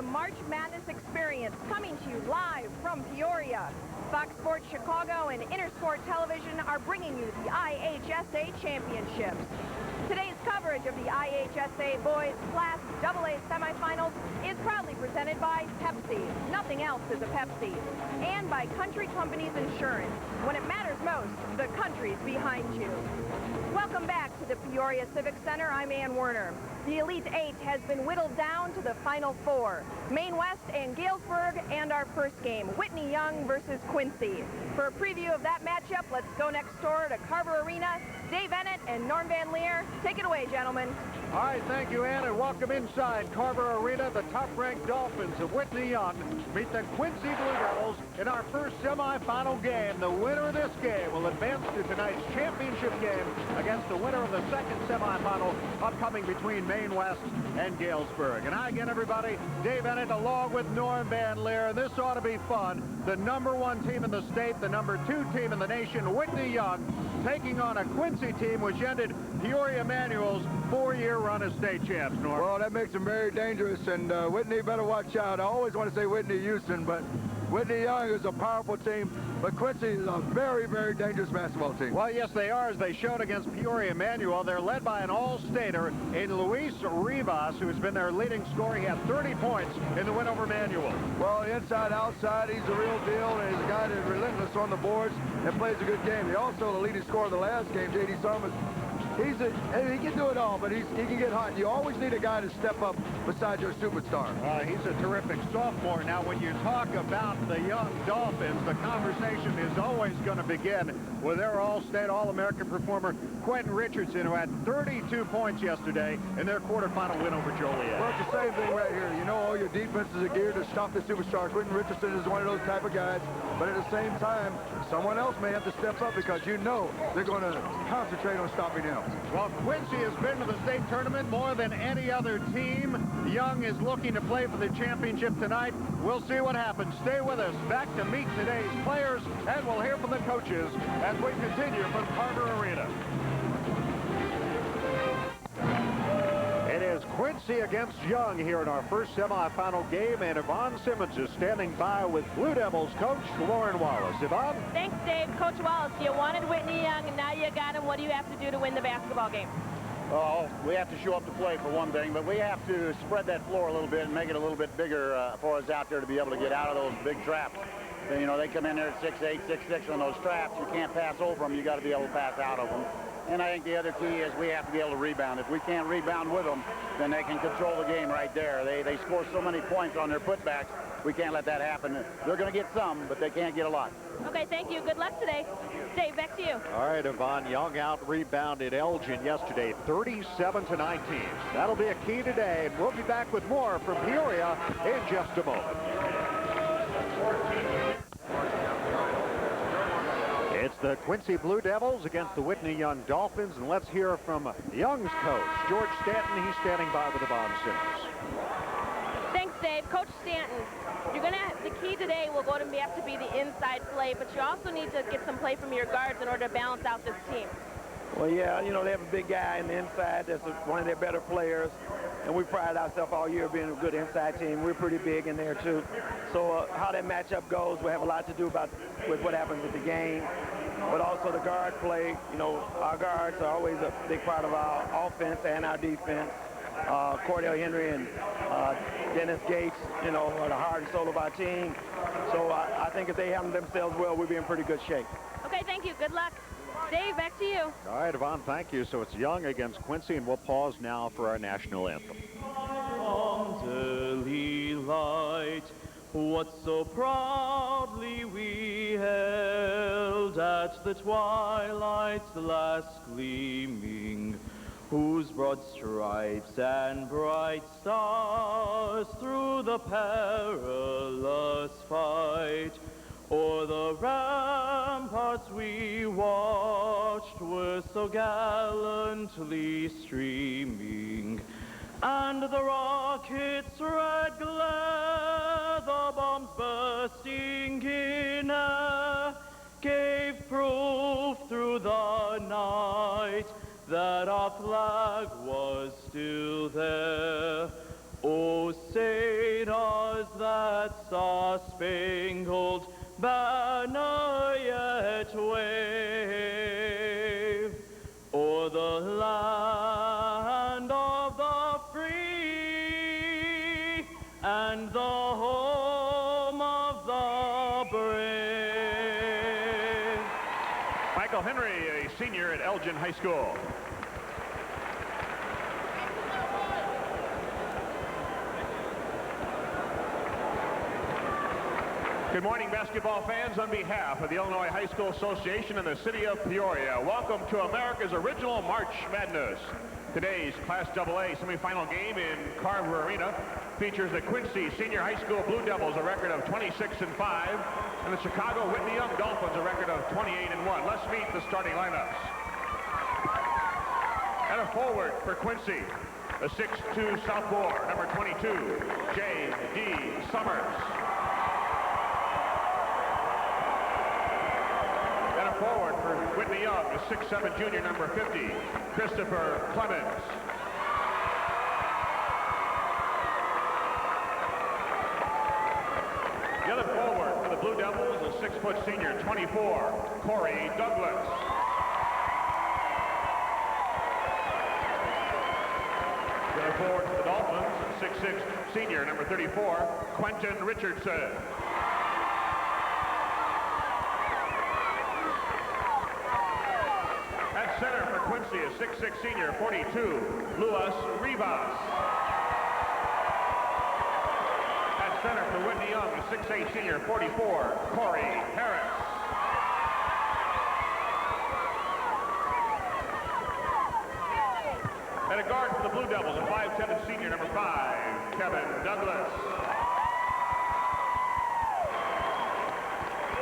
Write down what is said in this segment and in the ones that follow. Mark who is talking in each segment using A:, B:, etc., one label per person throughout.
A: March Madness experience, coming to you live from Peoria. Fox Sports Chicago and Intersport Television are bringing you the IHSA Championships. Today's coverage of the IHSA Boys Class AA Semifinals is proudly presented by Pepsi. Nothing else is a Pepsi. And by Country Companies Insurance. When it matters most, the country's behind you. Welcome back to the Peoria Civic Center. I'm Ann Werner. The Elite Eight has been whittled down to the Final Four. Maine West and Galesburg, and our first game, Whitney Young versus Quincy. For a preview of that matchup, let's go next door to Carver Arena. Dave Ennett and Norm Van Leer. Take it away, gentlemen.
B: All right, thank you, Ann, and welcome inside Carver Arena. The top-ranked Dolphins of Whitney Young meet the Quincy Blue Devils in our first semifinal game. The winner of this game will advance to tonight's championship game against the winner of the second semifinal upcoming between Maine West and Galesburg. And hi again, everybody. Dave Ennett along with Norm Van Leer. This ought to be fun. The #1 team in the state, the #2 team in the nation, Whitney Young, taking on a Quincy team which ended Peoria Emanuel's 4-year run as state champs, Norm.
C: Well, that makes them very dangerous, and Whitney better watch out. I always want to say Whitney Houston, but Whitney Young is a powerful team, but Quincy is a very, very dangerous basketball team.
B: Well, yes, they are, as they showed against Peoria Emanuel. They're led by an all-stater in Luis Rivas, who has been their leading scorer. He had 30 points in the win over Emanuel.
C: Well, inside, outside, he's the real deal, and he's a guy that's relentless on the boards and plays a good game. He also the leading scorer of the last game, J.D. Summers. He can do it all, but he can get hot. You always need a guy to step up beside your superstar.
B: He's a terrific sophomore. Now, when you talk about the young Dolphins, the conversation is always going to begin with their all-state, all-American performer, Quentin Richardson, who had 32 points yesterday in their quarterfinal win over Joliet.
C: Well, it's the same thing right here. You know, all your defenses are geared to stop the superstars. Quentin Richardson is one of those type of guys, but at the same time, someone else may have to step up because you know they're going to concentrate on stopping him.
B: Well, Quincy has been to the state tournament more than any other team. Young is looking to play for the championship tonight. We'll see what happens. Stay with us. Back to meet today's players, and we'll hear from the coaches as we continue from Carver Arena. It is Quincy against Young here in our first semifinal game, and Yvonne Simmons is standing by with Blue Devils coach Lauren Wallace. Yvonne?
A: Thanks, Dave. Coach Wallace, you wanted Whitney Young, and now you got him. What do you have to do to win the basketball game?
D: Oh, we have to show up to play for one thing, but we have to spread that floor a little bit and make it a little bit bigger for us out there to be able to get out of those big traps. And, you know, they come in there at 6'8", 6'6" on those traps. You can't pass over them. You got to be able to pass out of them. And I think the other key is we have to be able to rebound. If we can't rebound with them, then they can control the game right there. They score so many points on their putbacks, we can't let that happen. They're going to get some, but they can't get a lot.
A: Okay, thank you. Good luck today. Dave, back to you.
B: All right, Yvonne. Young out-rebounded Elgin yesterday, 37-19. That'll be a key today, and we'll be back with more from Peoria in just a moment. It's the Quincy Blue Devils against the Whitney Young Dolphins, and let's hear from Young's coach, George Stanton. He's standing by with Yvonne Simmons.
A: Thanks, Dave. Coach Stanton, the key today will have to be the inside play, but you also need to get some play from your guards in order to balance out this team.
E: Well, yeah, you know, they have a big guy in the inside that's one of their better players, and we pride ourselves all year being a good inside team. We're pretty big in there, too. So how that matchup goes will have a lot to do with what happens with the game, but also the guard play. You know, our guards are always a big part of our offense and our defense. Cordell Henry and Dennis Gates, you know, are the heart and soul of our team. So I think if they handle themselves well, we'll be in pretty good shape.
A: Okay, thank you. Good luck. Dave, back to you.
B: All right, Yvonne, thank you. So it's Young against Quincy, and we'll pause now for our national anthem.
F: Early light, what so proudly we held at the twilight's last gleaming, whose broad stripes and bright stars through the perilous fight o'er the ramparts we watched were so gallantly streaming, and the rocket's red glare, the bombs bursting in air, gave proof through the night that our flag was still there. O Saint stars that star-spangled banner yet wave o'er the land of the free and the home of the brave.
B: Michael Henry, a senior at Elgin High School. Good morning, basketball fans. On behalf of the Illinois High School Association and the city of Peoria, welcome to America's original March Madness. Today's Class AA semifinal game in Carver Arena features the Quincy Senior High School Blue Devils, a record of 26-5, and the Chicago Whitney Young Dolphins, a record of 28-1. Let's meet the starting lineups. At a forward for Quincy, the 6'2 sophomore, number 22, J.D. Summers. Forward for Whitney Young, the 6'7 junior, number 50, Christopher Clemens. The other forward for the Blue Devils, a 6-foot senior, 24, Corey Douglas. The other forward for the Dolphins, a 6'6 senior, number 34, Quentin Richardson. Center for Quincy, a 6'6 senior, 42, Luis Rivas. At center for Whitney Young, a 6'8 senior, 44, Corey Harris. At a guard for the Blue Devils, a 5'10 senior, number 5, Kevin Douglas.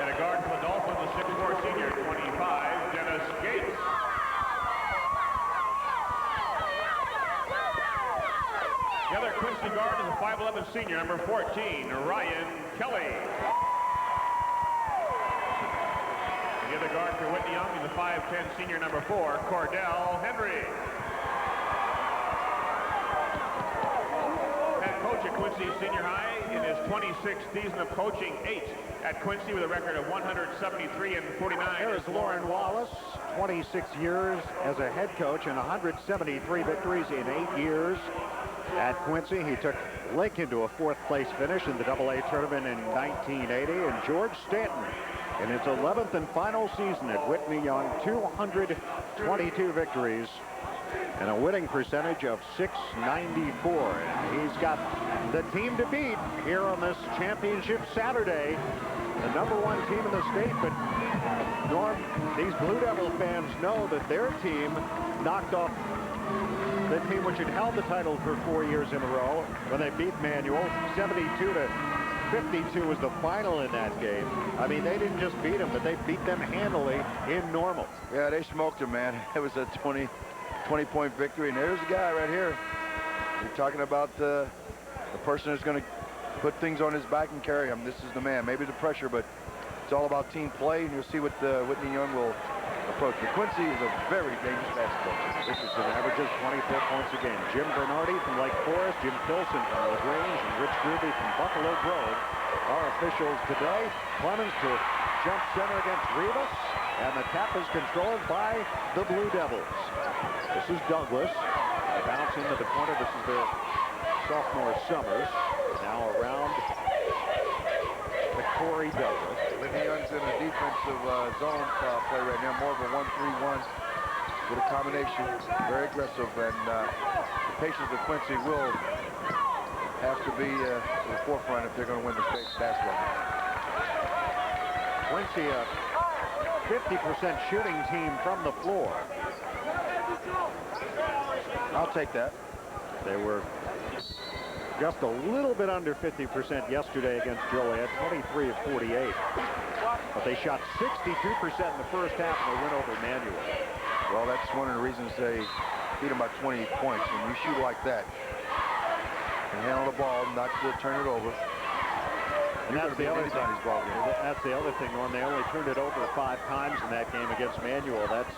B: At a guard for the Dolphins, a 6'4 senior, 25, Dennis Gates. The other Quincy guard is a 5'11 senior, number 14, Ryan Kelly. The other guard for Whitney Young is a 5'10 senior, number 4, Cordell Henry. Head coach at Quincy Senior High in his 26th season of coaching, 8 at Quincy with a record of 173-49. There's Lauren Wallace, 26 years as a head coach and 173 victories in 8 years. At Quincy, he took Lincoln to a 4th place finish in the AA tournament in 1980. And George Stanton, in his 11th and final season at Whitney Young, 222 victories and a winning percentage of .694. And he's got the team to beat here on this championship Saturday. The #1 team in the state, but Norm, these Blue Devil fans know that their team knocked off the team which had held the title for 4 years in a row when they beat Manual. 72-52 was the final in that game. I mean, they didn't just beat them, but they beat them handily in normals.
C: Yeah, they smoked them, man. It was a 20-point victory, and there's a guy right here. You're talking about the person who's going to put things on his back and carry him. This is the man. Maybe the pressure, but it's all about team play, and you'll see what Whitney Young will approach. But Quincy is a very dangerous basketball team.
B: Richardson averages 24 points a game. Jim Bernardi from Lake Forest, Jim Pilson from LaGrange, and Rich Ruby from Buffalo Grove are officials today. Clemens to jump center against Rivas, and the tap is controlled by the Blue Devils. This is Douglas. They bounce into the corner. This is their sophomore Summers. Now around to Corey Douglas.
C: Whitney Young's in a defensive zone play right now, more of a 1-3-1 with a combination, very aggressive, and the patience of Quincy will have to be to the forefront if they're going to win the state basketball game.
B: Quincy, a 50% shooting team from the floor.
C: I'll take that.
B: They were just a little bit under 50% yesterday against Joliet, 23 of 48. But they shot 62% in the first half and they went over Manual.
C: Well, that's one of the reasons they beat them by 20 points. When you shoot like that and handle the ball, not to turn it over.
B: And that's the other thing. That's the other thing, Norm. They only turned it over 5 times in that game against Manual. That's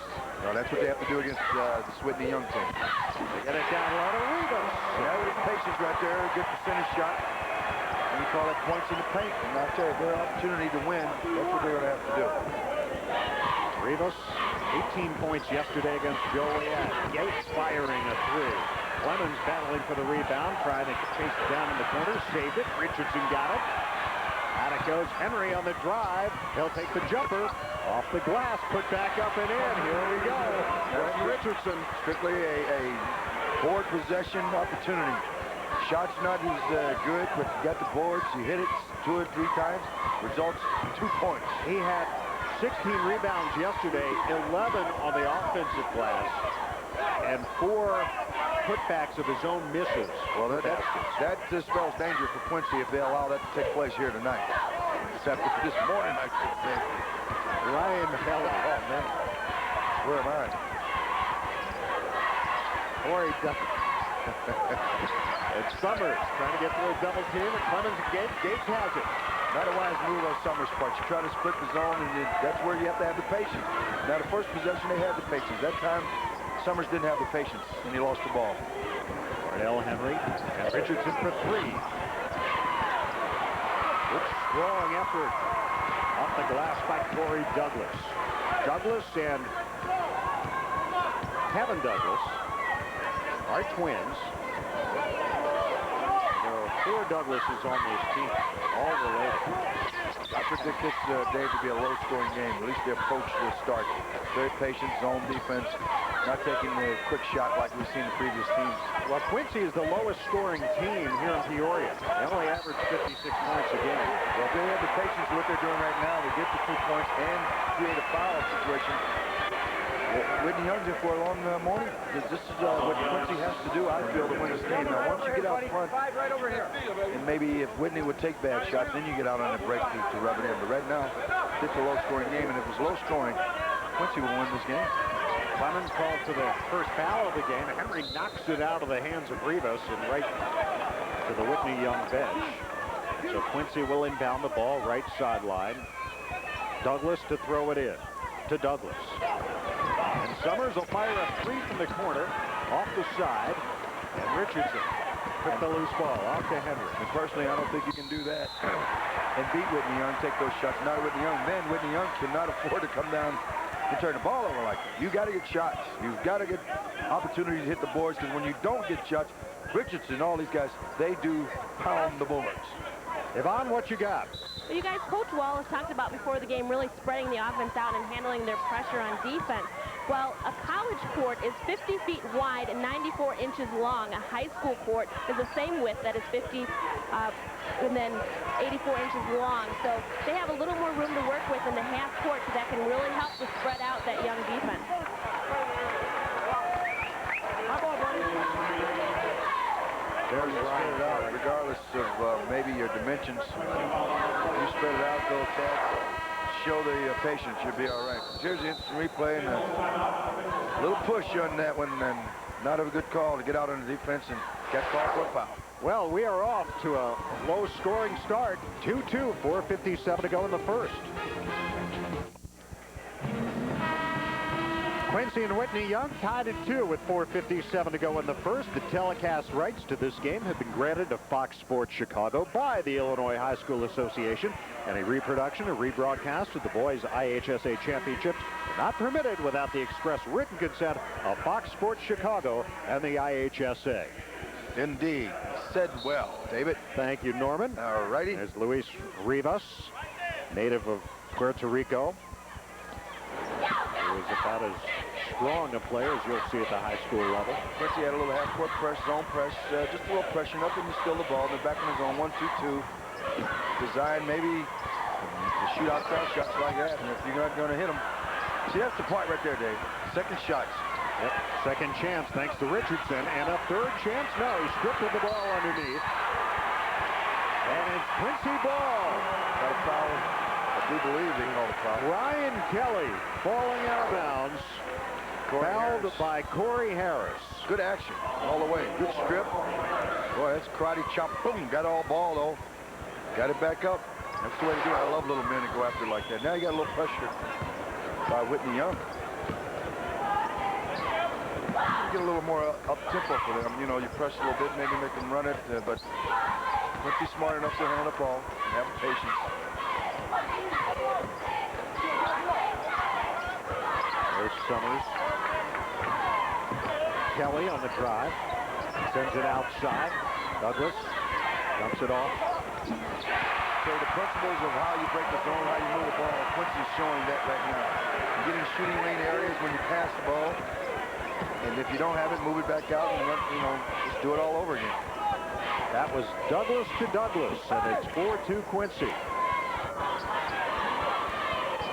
C: what they have to do against this Whitney Young team.
B: They get it down low to Rivas.
C: Yeah, with patience right there, a good percentage shot. And he call it points in the paint. And I'll tell you, their opportunity to win, that's what they're going to have to do.
B: Rivas, 18 points yesterday against Joliet. Yates firing a three. Clemens battling for the rebound, trying to chase it down in the corner, saved it. Richardson got it. Out it goes. Henry on the drive. He'll take the jumper off the glass, put back up and in. Here we go. There's Richardson.
C: Strictly a board possession opportunity. Shot's not as good, but you got the boards. You hit it 2 or 3 times. Results 2 points.
B: He had 16 rebounds yesterday, 11 on the offensive glass, and 4 putbacks of his own misses.
C: Well, that spells danger for Quincy if they allow that to take place here tonight. Except this morning, I should say.
B: Ryan Kelly.
C: Oh, man. Where am I?
B: Corey Duffy. It's Summers trying to get through a double team, and Clemens and Gates has it.
C: Not a wise move on Summers' part. You try to split the zone, and that's where you have to have the patience. Now, the first possession, they had the patience. That time, Summers didn't have the patience, and he lost the ball.
B: Cardell Henry and Richardson for 3. Good strong effort off the glass by Corey Douglas. Douglas and Kevin Douglas are twins. There are 4 Douglases on this team, all related.
C: I predict this day to be a low-scoring game. At least the approach to start. Very patient, zone defense, not taking a quick shot like we've seen the previous teams.
B: Well, Quincy is the lowest scoring team here in Peoria. They only average 56 points a game.
C: Well, if they have the patience of what they're doing right now, they get the 2 points and create a foul situation. Whitney Young's in for a long morning. This is what Quincy has to do, I feel, to win this game. Now, once you get out front, and maybe if Whitney would take bad shots, then you get out on a break to rub it in. But right now, it's a low-scoring game, and if it was low-scoring, Quincy will win this game.
B: Clemens called for the first foul of the game. Henry knocks it out of the hands of Rivas and right to the Whitney Young bench. So Quincy will inbound the ball right sideline. Douglas to throw it in to Douglas. And Summers will fire a 3 from the corner off the side. And Richardson took the loose ball off to Henry.
C: And personally, I don't think you can do that and beat Whitney Young, take those shots. Not Whitney Young. Then Whitney Young cannot afford to come down and turn the ball over like that. You got to get shots. You've got to get opportunities to hit the boards, because when you don't get shots, Richardson, all these guys, they do pound the boards.
B: Yvonne, what you got?
G: Well, you guys, Coach Wallace talked about before the game really spreading the offense out and handling their pressure on defense. Well, a college court is 50 feet wide and 94 inches long. A high school court is the same width, that is 50 and then 84 inches long. So they have a little more room to work with in the half court, so that can really help to spread out that young defense.
C: There's spread it out, regardless of maybe your dimensions. You spread it out, go attack, show the patience, you'll be all right. Here's the instant replay, and a little push on that one, and not a good call to get out on the defense and get called for a foul.
B: Well, we are off to a low-scoring start. 2-2, 4:57 to go in the first. Quincy and Whitney Young tied at 2 with 4:57 to go in the first. The telecast rights to this game have been granted to Fox Sports Chicago by the Illinois High School Association, and a reproduction or rebroadcast of the boys' IHSA championships are not permitted without the express written consent of Fox Sports Chicago and the IHSA.
C: Indeed. Said well, David.
B: Thank you, Norman.
C: All righty.
B: There's Luis Rivas, native of Puerto Rico. He was about as strong a player as you'll see at the high school level.
C: Quincy had a little half-court press, zone press, just a little pressure, nothing to steal the ball. They're back in the zone, 1-2-2. Design maybe to shoot out foul shots like that, and if you're not going to hit them. See, that's the point right there, Dave. Second shots.
B: Yep, second chance thanks to Richardson, and a third chance. No, he stripped with the ball underneath. And it's Quincy ball.
C: Got a foul. I do believe they called a foul.
B: Ryan Kelly falling out of bounds. Fouled by Corey Harris.
C: Good action all the way. Good strip. Boy, that's karate chop. Boom. Got all ball, though. Got it back up. That's the way to do it. I love little men that go after it like that. Now you got a little pressure by Whitney Young. Get a little more up-tempo for them. You know, you press a little bit, maybe make them run it, but Quincy's smart enough to handle the ball and have patience.
B: There's Summers. Kelly on the drive. Sends it outside. Douglas dumps it off.
C: So the principles of how you break the zone, how you move the ball, Quincy's showing that right now. You get in shooting lane areas when you pass the ball, and if you don't have it, move it back out and just do it all over again.
B: That was Douglas to Douglas, and it's 4-2 Quincy.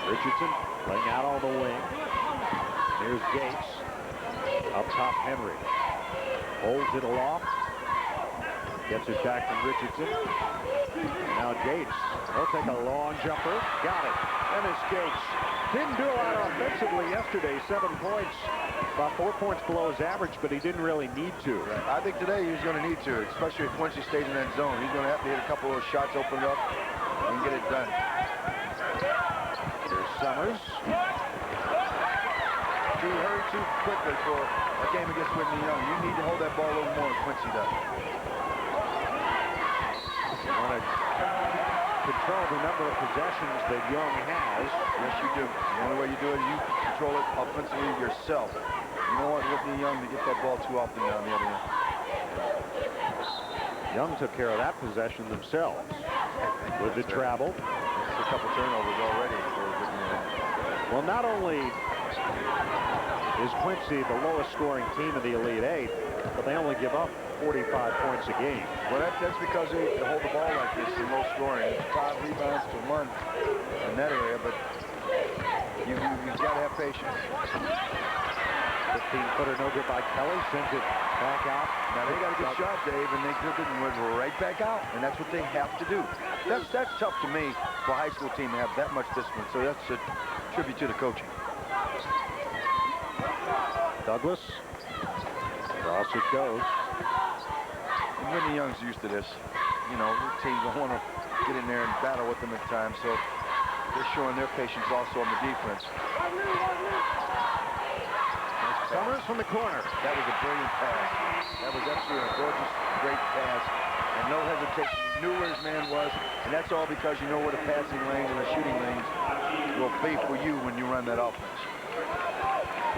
B: Richardson playing out on the wing. Here's Gates. Up top, Henry. Holds it aloft. Gets it back from Richardson. Now Gates. He'll take a long jumper. Got it. Dennis Gates. Didn't do a lot offensively yesterday. 7 points. About 4 points below his average, but he didn't really need to.
C: Right. I think today he's going to need to, especially if Quincy stays in that zone. He's going to have to hit a couple of those shots, open it up, and get it done.
B: Here's Summers.
C: Too hurry too quickly for a game against Whitney Young. You need to hold that ball a little more than Quincy does.
B: You want to control the number of possessions that Young has.
C: Yes, you do. The only way you do it is you control it offensively yourself. You don't want Whitney Young to get that ball too often down the other end.
B: Young took care of that possession themselves with the travel.
C: It's a couple turnovers already for Whitney Young.
B: Well, not only is Quincy the lowest scoring team in the Elite Eight, but they only give up 45 points a game.
C: Well, that's because they hold the ball like this in low scoring. It's 5 rebounds to 1 in that area, but you've got to have patience.
B: 15-footer no good by Kelly, sends it back out.
C: Now they got a good shot, Dave, and they took it and went right back out, and that's what they have to do. That's tough to me for a high school team to have that much discipline, so that's a tribute to the coaching.
B: Douglas, across it goes.
C: And Whitney Young's used to this. You know, teams don't want to get in there and battle with them at times, so they're showing their patience also on the defense.
B: Summers from the corner.
C: That was a brilliant pass. That was absolutely a gorgeous, great pass. And no hesitation. He knew where his man was, and that's all because you know where the passing lanes and the shooting lanes will be for you when you run that offense.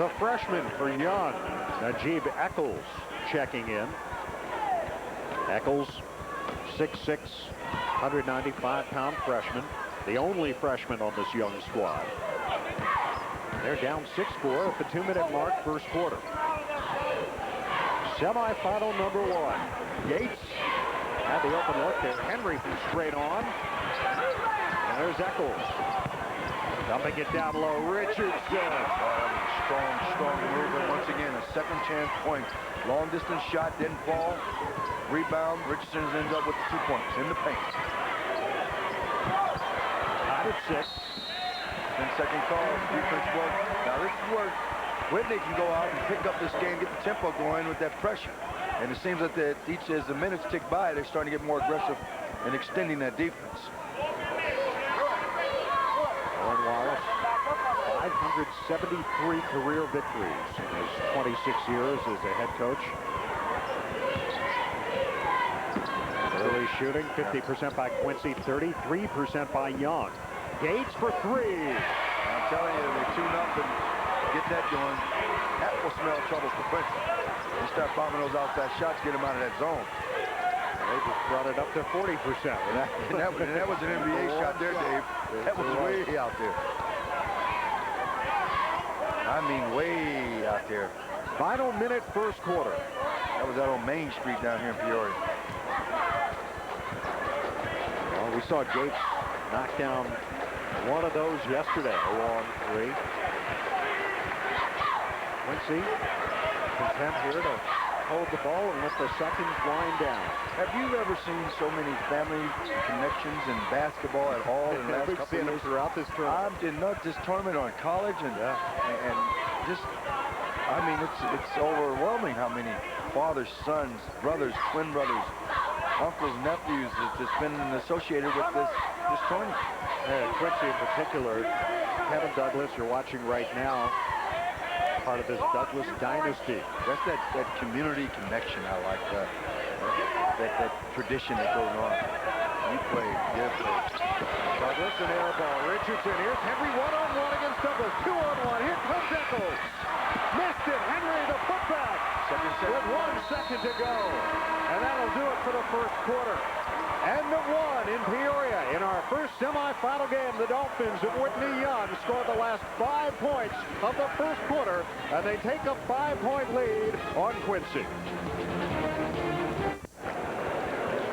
B: The freshman for Young, Najib Eccles, checking in. Eccles, 6'6", 195-pound freshman, the only freshman on this Young squad. They're down 6-4 at the 2-minute mark, first quarter. Semifinal number 1. Gates had the open look there. Henry from straight on. And there's Eccles. Dumping it down low, Richardson.
C: Strong movement. Once again, a second chance point. Long distance shot, didn't fall. Rebound, Richardson ends up with the 2 points in the paint.
B: Tied at 6.
C: 10-second call, defense work. Now this is where Whitney can go out and pick up this game, get the tempo going with that pressure. And it seems that as the minutes tick by, they're starting to get more aggressive and extending that defense.
B: Warren Wallace, 573 career victories in his 26 years as a head coach. Early shooting, 50% by Quincy, 33% by Young. Gates for 3.
C: I'm telling you, they tune up and get that going. That will smell trouble for Quincy. You start bombing those outside shots, get them out of that zone.
B: They just brought it up to 40%.
C: And that was an NBA shot there, Dave. That was way out there. I mean, way out there.
B: Final minute, first quarter.
C: That was out on Main Street down here in Peoria.
B: Well, we saw Gates knock down one of those yesterday, a long 3. Quincy content here to hold the ball and let the seconds wind down.
C: Have you ever seen so many family connections in basketball at all in the last couple of years?
B: Throughout this tournament.
C: I did not this tournament on college and just, I mean, it's overwhelming how many fathers, sons, brothers, twin brothers, uncles, nephews have just been associated with this tournament.
B: Quincy in particular, Kevin Douglas, you're watching right now, part of this Douglas dynasty.
C: That's that community connection. I like that. that tradition that goes on. You played, you played.
B: Douglas, an air ball. Richardson, here's Henry one-on-one against Douglas. 2-on-1, here comes Eccles. Missed it, Henry the putback. With 1 second to go. And that'll do it for the first quarter. And the one in Peoria. In our first semifinal game, the Dolphins of Whitney Young scored the last 5 points of the first quarter, and they take a 5-point lead on Quincy.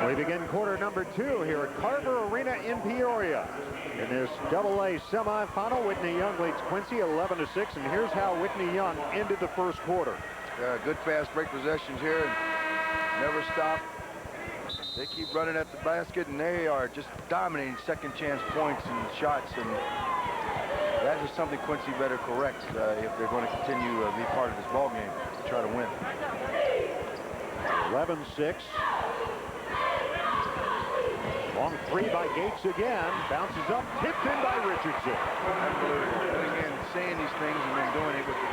B: We begin quarter number 2 here at Carver Arena in Peoria. In this AA semifinal, Whitney Young leads Quincy 11-6, and here's how Whitney Young ended the first quarter.
C: Good fast break possessions here, and never stop. They keep running at the basket, and they are just dominating second chance points and shots, and that is something Quincy better correct if they're going to continue to be part of this ball game to try to win.
B: 11-6. Long three by Gates again. Bounces up, tipped in by Richardson.
C: Absolutely. And again, saying these things and then doing it with the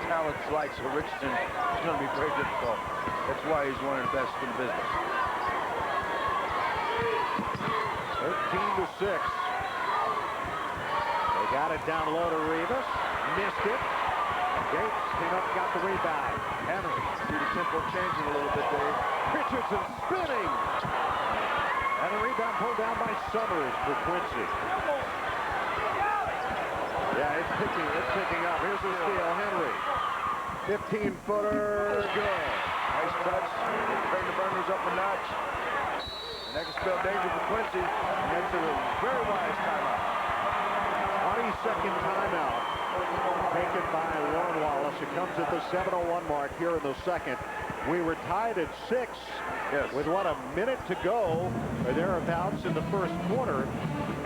C: talents like so Richardson is going to be very difficult. That's why he's one of the best in the business.
B: 13-6. They got it down low to Rivas. Missed it. Gates came up, got the rebound. Henry.
C: See the tempo changing a little bit there.
B: Richardson spinning. And a rebound pulled down by Summers for Quincy. Yeah, it's picking up. Here's the steal, Henry. 15-footer, good.
C: Nice touch. Turn the burners up a notch. And that can spell danger for Quincy. And that's a very wise timeout.
B: 20-second timeout taken by Lauren Wallace. It comes at the 7:01 mark here in the second. We were tied at 6 with what, a minute to go or thereabouts in the first quarter,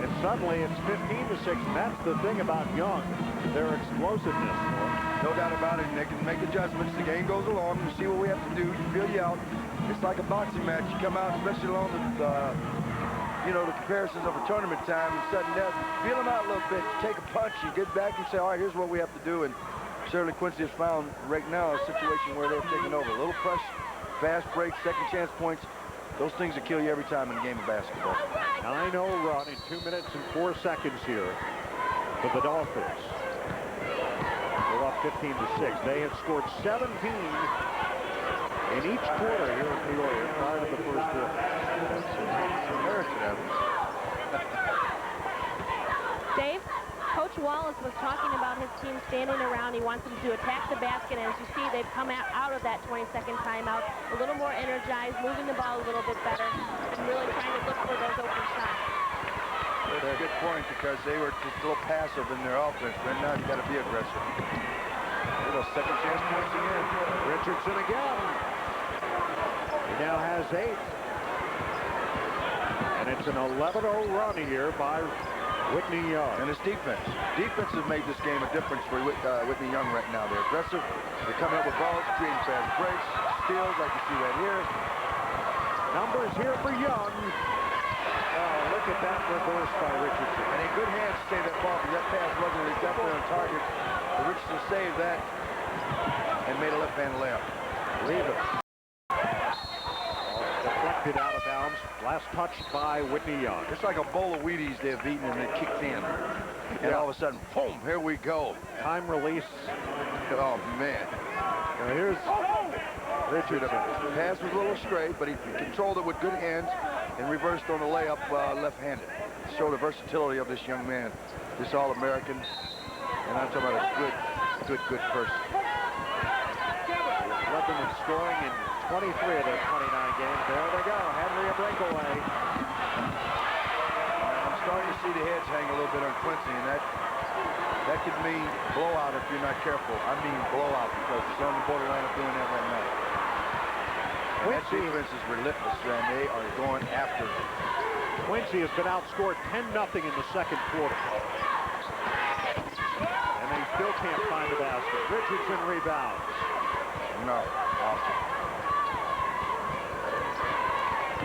B: and suddenly it's 15-6. And that's the thing about Young, their explosiveness.
C: No doubt about it, and they can make adjustments. The game goes along. You see what we have to do. You feel you out. It's like a boxing match. You come out, especially along with, the comparisons of a tournament time, and sudden death. Feel them out a little bit. You take a punch. You get back and say, all right, here's what we have to do. And certainly Quincy has found right now a situation where they've taken over. A little press, fast break, second chance points. Those things will kill you every time in a game of basketball.
B: 9-0 run in 2 minutes and 4 seconds here for the Dolphins. They're up 15-6. They have scored 17 in each quarter here in Peoria prior to the first quarter.
G: Dave, Coach Wallace was talking about his team standing around. He wants them to attack the basket, and as you see, they've come out of that 20-second timeout a little more energized, moving the ball a little bit better, and really trying to look for those open shots.
C: That's a good point, because they were just a little passive in their offense. Right now, you got to be aggressive. Little second chance points again.
B: Richardson again. He now has 8. And it's an 11-0 run here by Whitney Young.
C: And his defense. Defense has made this game a difference for Whitney Young right now. They're aggressive. They're coming up with balls, creating fast breaks, steals like you see right here.
B: Numbers here for Young. Oh, look at that reverse by Richardson.
C: And in good hands to save that ball, because that pass wasn't exactly on target. But Richardson saved that and made a left-hand layup.
B: Rivas. Deflected out of bounds. Last touch by Whitney Young.
C: It's like a bowl of Wheaties they've eaten and they kicked in. And all of a sudden, boom, here we go.
B: Time release.
C: Oh, man.
B: Now here's Richardson.
C: Pass was a little straight, but he controlled it with good hands and reversed on the layup left-handed. Show the versatility of this young man, this All-American. And I'm talking about a good person.
B: Led them in scoring in 23 of their 29 games. There they go. Henry a breakaway.
C: I'm starting to see the heads hang a little bit on Quincy, and that could mean blowout if you're not careful. I mean blowout, because it's on the borderline of doing that right now. That defense is relentless, and they are going after it.
B: Quincy has been outscored 10-0 in the second quarter. And they still can't find the basket. Richardson rebounds.
C: No, awesome.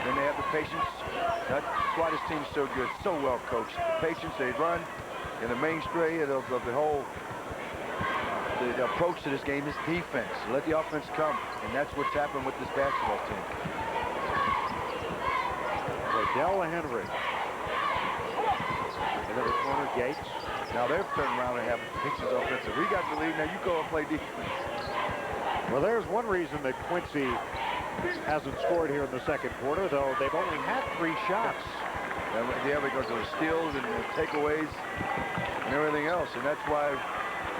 C: Then they have the patience. That's why this team's so good, so well coached. The patience, they run in the mainstay of the whole. The approach to this game is defense. Let the offense come, and that's what's happened with this basketball team.
B: Cordell Henry. Into the corner, Gates.
C: Now they've turned around and have Quincy's offensive. We got the lead. Now you go and play defense.
B: Well, there's one reason that Quincy hasn't scored here in the second quarter, though they've only had 3 shots.
C: Yeah, because of the steals and the takeaways and everything else. And that's why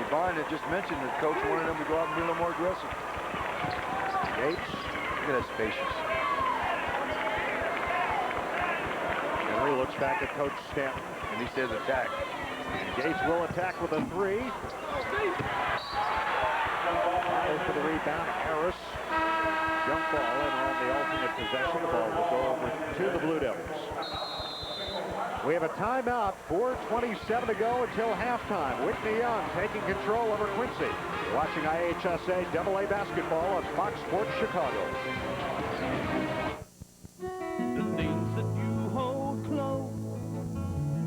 C: Yvonne had just mentioned that coach wanted them to go out and be a little more aggressive.
B: Gates.
C: Look at that spacious.
B: Henry looks back at Coach Stanton.
C: And he says attack.
B: Gates will attack with a 3. For the rebound, Harris. Jump ball, and on the alternate possession, the ball will go over to the Blue Devils. We have a timeout, 4:27 to go until halftime. Whitney Young taking control over Quincy. Watching IHSA AA basketball on Fox Sports Chicago.
F: The things that you hold close,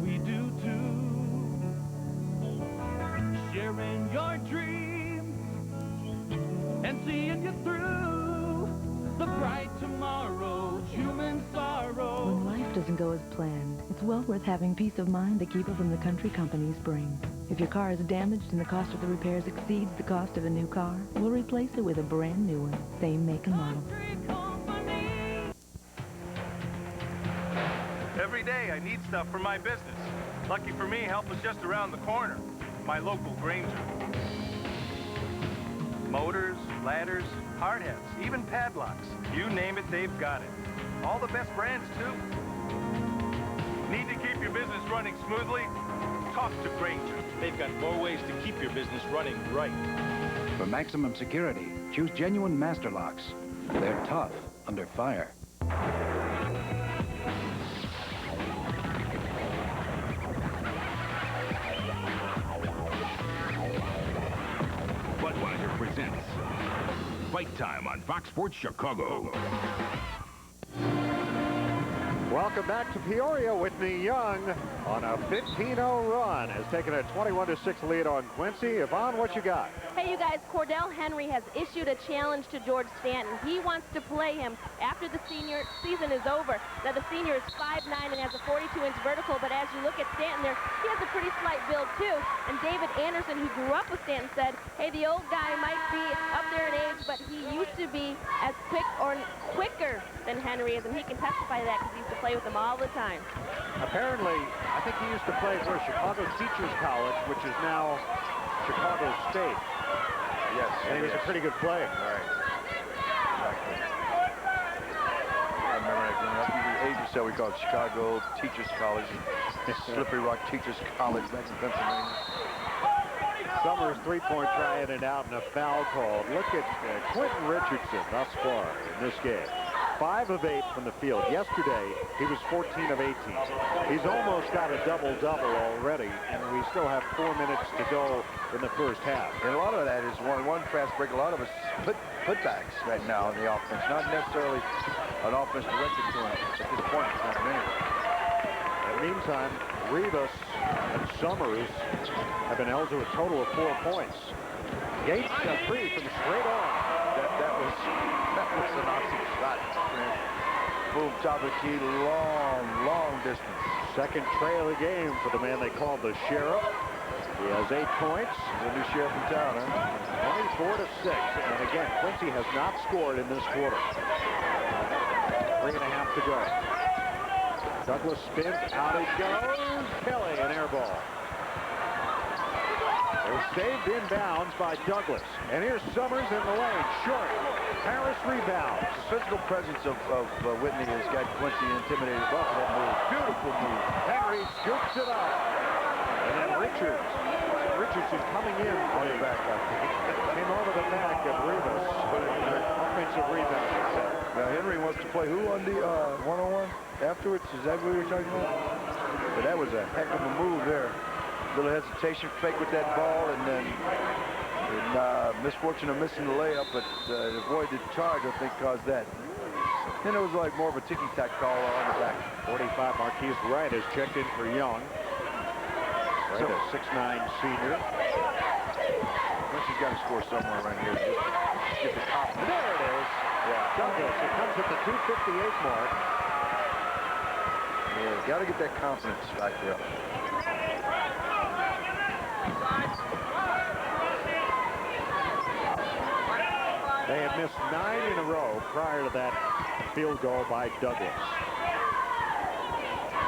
F: we do too. Sharing your dreams and seeing you through the bright tomorrow, human sorrow.
H: When life doesn't go as planned, it's well worth having peace of mind to keep it from the country companies bring. If your car is damaged and the cost of the repairs exceeds the cost of a new car, we'll replace it with a brand new one, same make and model.
I: Every day I need stuff for my business. Lucky for me, help is just around the corner. My local Granger. Motors, ladders, hard hats, even padlocks. You name it, they've got it. All the best brands, too. Need to keep your business running smoothly? Talk to Granger. They've got more ways to keep your business running right.
J: For maximum security, choose genuine master locks. They're tough under fire.
K: Budweiser presents Fight Time on Fox Sports Chicago.
B: Welcome back to Peoria. Whitney Young on a 15-0 run has taken a 21-6 lead on Quincy. Yvonne, what you got?
G: Hey, you guys, Cordell Henry has issued a challenge to George Stanton. He wants to play him after the senior season is over. Now, the senior is 5'9" and has a 42-inch vertical, but as you look at Stanton there, he has a pretty slight build, too. And David Anderson, who grew up with Stanton, said, hey, the old guy might be up there in age, but he used to be as quick or quicker than Henry is, and he can testify to that because he used to play with him all the time.
B: Apparently, I think he used to play for Chicago Teachers College, which is now Chicago State.
C: Yes.
B: And he was a pretty good player.
C: Right. Exactly. I remember that growing up. The IHSA, we called it Chicago Teachers College. Slippery Rock Teachers College back in Pennsylvania.
B: Summers three-point try in and out and a foul called. Look at Quentin Richardson thus far in this game. 5 of 8 from the field. Yesterday, he was 14 of 18. He's almost got a double-double already, and we still have 4 minutes to go in the first half.
C: And a lot of that is one fast break. A lot of us putbacks right now in the offense. Not necessarily an offense directed to him at this point in time anyway.
B: In the meantime, Rivas and Summers have been held to a total of 4 points. Gates got 3 from straight on.
C: That was an awesome shot. Boom, top of the key, long distance.
B: Second trail of the game for the man they call the Sheriff. He has 8 points.
C: He's a new sheriff in town, huh?
B: 24-6. And again, Quincy has not scored in this quarter. 3.5 to go. Douglas spins, out it goes. Kelly, an air ball. They're saved inbounds by Douglas. And here's Summers in the lane, short. Harris rebounds.
C: The physical presence of Whitney has got Quincy intimidated. Off that move. Beautiful move.
B: Henry scoops it up. And then Richardson coming in.
C: Way back, I think.
B: Came over the back of Rivas. Offensive rebound.
C: Now Henry wants to play who on the one-on-one afterwards? Is that what we were talking about? But that was a heck of a move there. Little hesitation, fake with that ball, and then misfortune of missing the layup, but avoided charge, I think, caused that. Then it was like more of a ticky-tack call on the back.
B: 45, Marquise Wright has checked in for Young. Right, a 6'9" senior.
C: Quincy's got to score somewhere around here. Just get the confidence.
B: There it is. Yeah. Douglas, it comes at the 2:58 mark.
C: Yeah, got to get that confidence back there.
B: They had missed 9 in a row prior to that field goal by Douglas.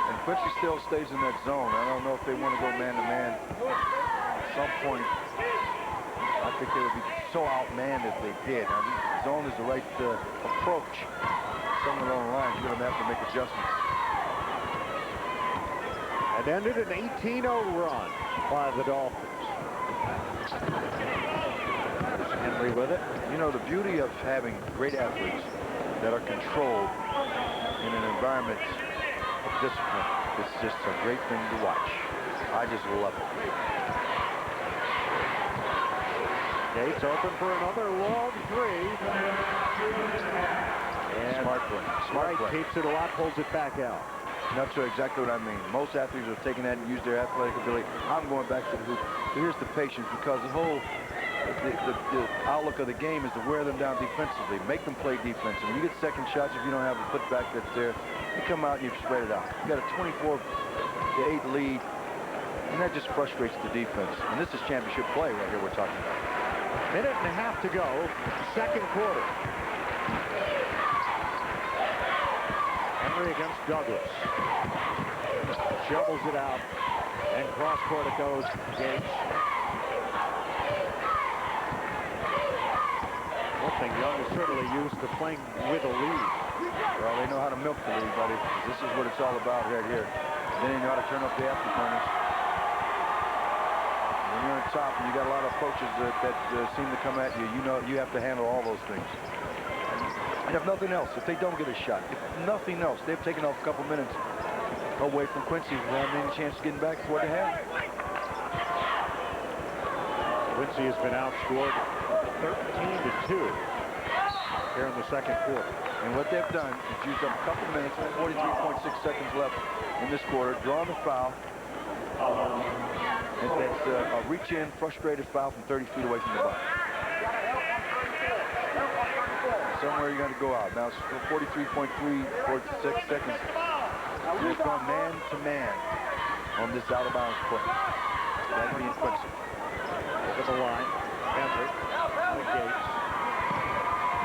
C: And Quincy still stays in that zone. I don't know if they want to go man-to-man. At some point, I think they would be so outmanned if they did. Now, the zone is the right approach. Somewhere along the line, you're going to have to make adjustments.
B: It ended an 18-0 run by the Dolphins. Henry with it.
C: You know, the beauty of having great athletes that are controlled in an environment of discipline, it's just a great thing to watch. I just love it.
B: Gates open for another long 3. And
C: Smart play. Smart play.
B: Keeps it a lot, pulls it back out.
C: That's exactly what I mean. Most athletes are taking that and use their athletic ability. I'm going back to the hoop. Here's the patience, because the whole the outlook of the game is to wear them down defensively, make them play defense. And when you get second shots, if you don't have a putback that's there, you come out and you spread it out. You got a 24-8 lead, and that just frustrates the defense. And this is championship play right here we're talking about.
B: Minute and a half to go, second quarter. Henry against Douglas. Shovels it out, and cross court it goes. Gates. One thing, Young is certainly used to playing with a lead.
C: Well, they know how to milk the lead, buddy. This is what it's all about right here. Then you know how to turn up the aftercorners. When you're on top and you got a lot of approaches that seem to come at you, you know you have to handle all those things. And if nothing else, if they don't get a shot, if nothing else, they've taken off a couple minutes away from Quincy without any chance of getting back to what they had.
B: Quincy has been outscored 13-2 here in the second quarter.
C: And what they've done is used up a couple minutes, 43.6 seconds left in this quarter, drawing the foul. And that's a reach-in, frustrated foul from 30 feet away from the bucket. Somewhere you got to go out. Now it's 43.3, 46 seconds. They've gone man-to-man on this out-of-bounds play. That being Quincy.
B: Over the line. Henry. The Gates.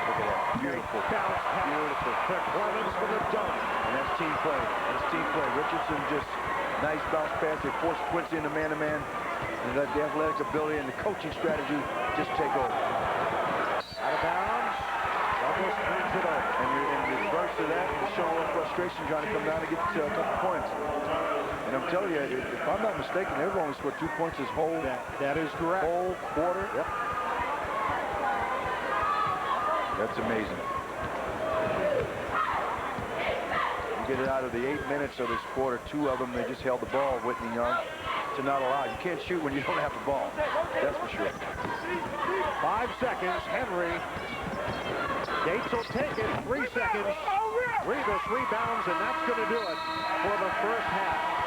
C: Look at that. Beautiful.
B: Bounce.
C: Beautiful.
B: Performance for the dunk.
C: And that's team play. That's team play. Richardson just nice bounce pass. They forced Quincy into man-to-man. And let the athletic ability and the coaching strategy just take over.
B: Out of bounds. Douglas brings it over.
C: And the reverse of that is showing a little frustration trying to come down and get a couple points. And I'm telling you, if I'm not mistaken, they've only scored 2 points this whole
B: that is correct.
C: Whole quarter.
B: Yep.
C: That's amazing. You get it out of the 8 minutes of this quarter, 2 of them, they just held the ball, Whitney Young, to not allow. You can't shoot when you don't have the ball. That's for sure.
B: 5 seconds. Henry. Gates will take it. 3 seconds. Rivas rebounds, and that's going to do it for the first half.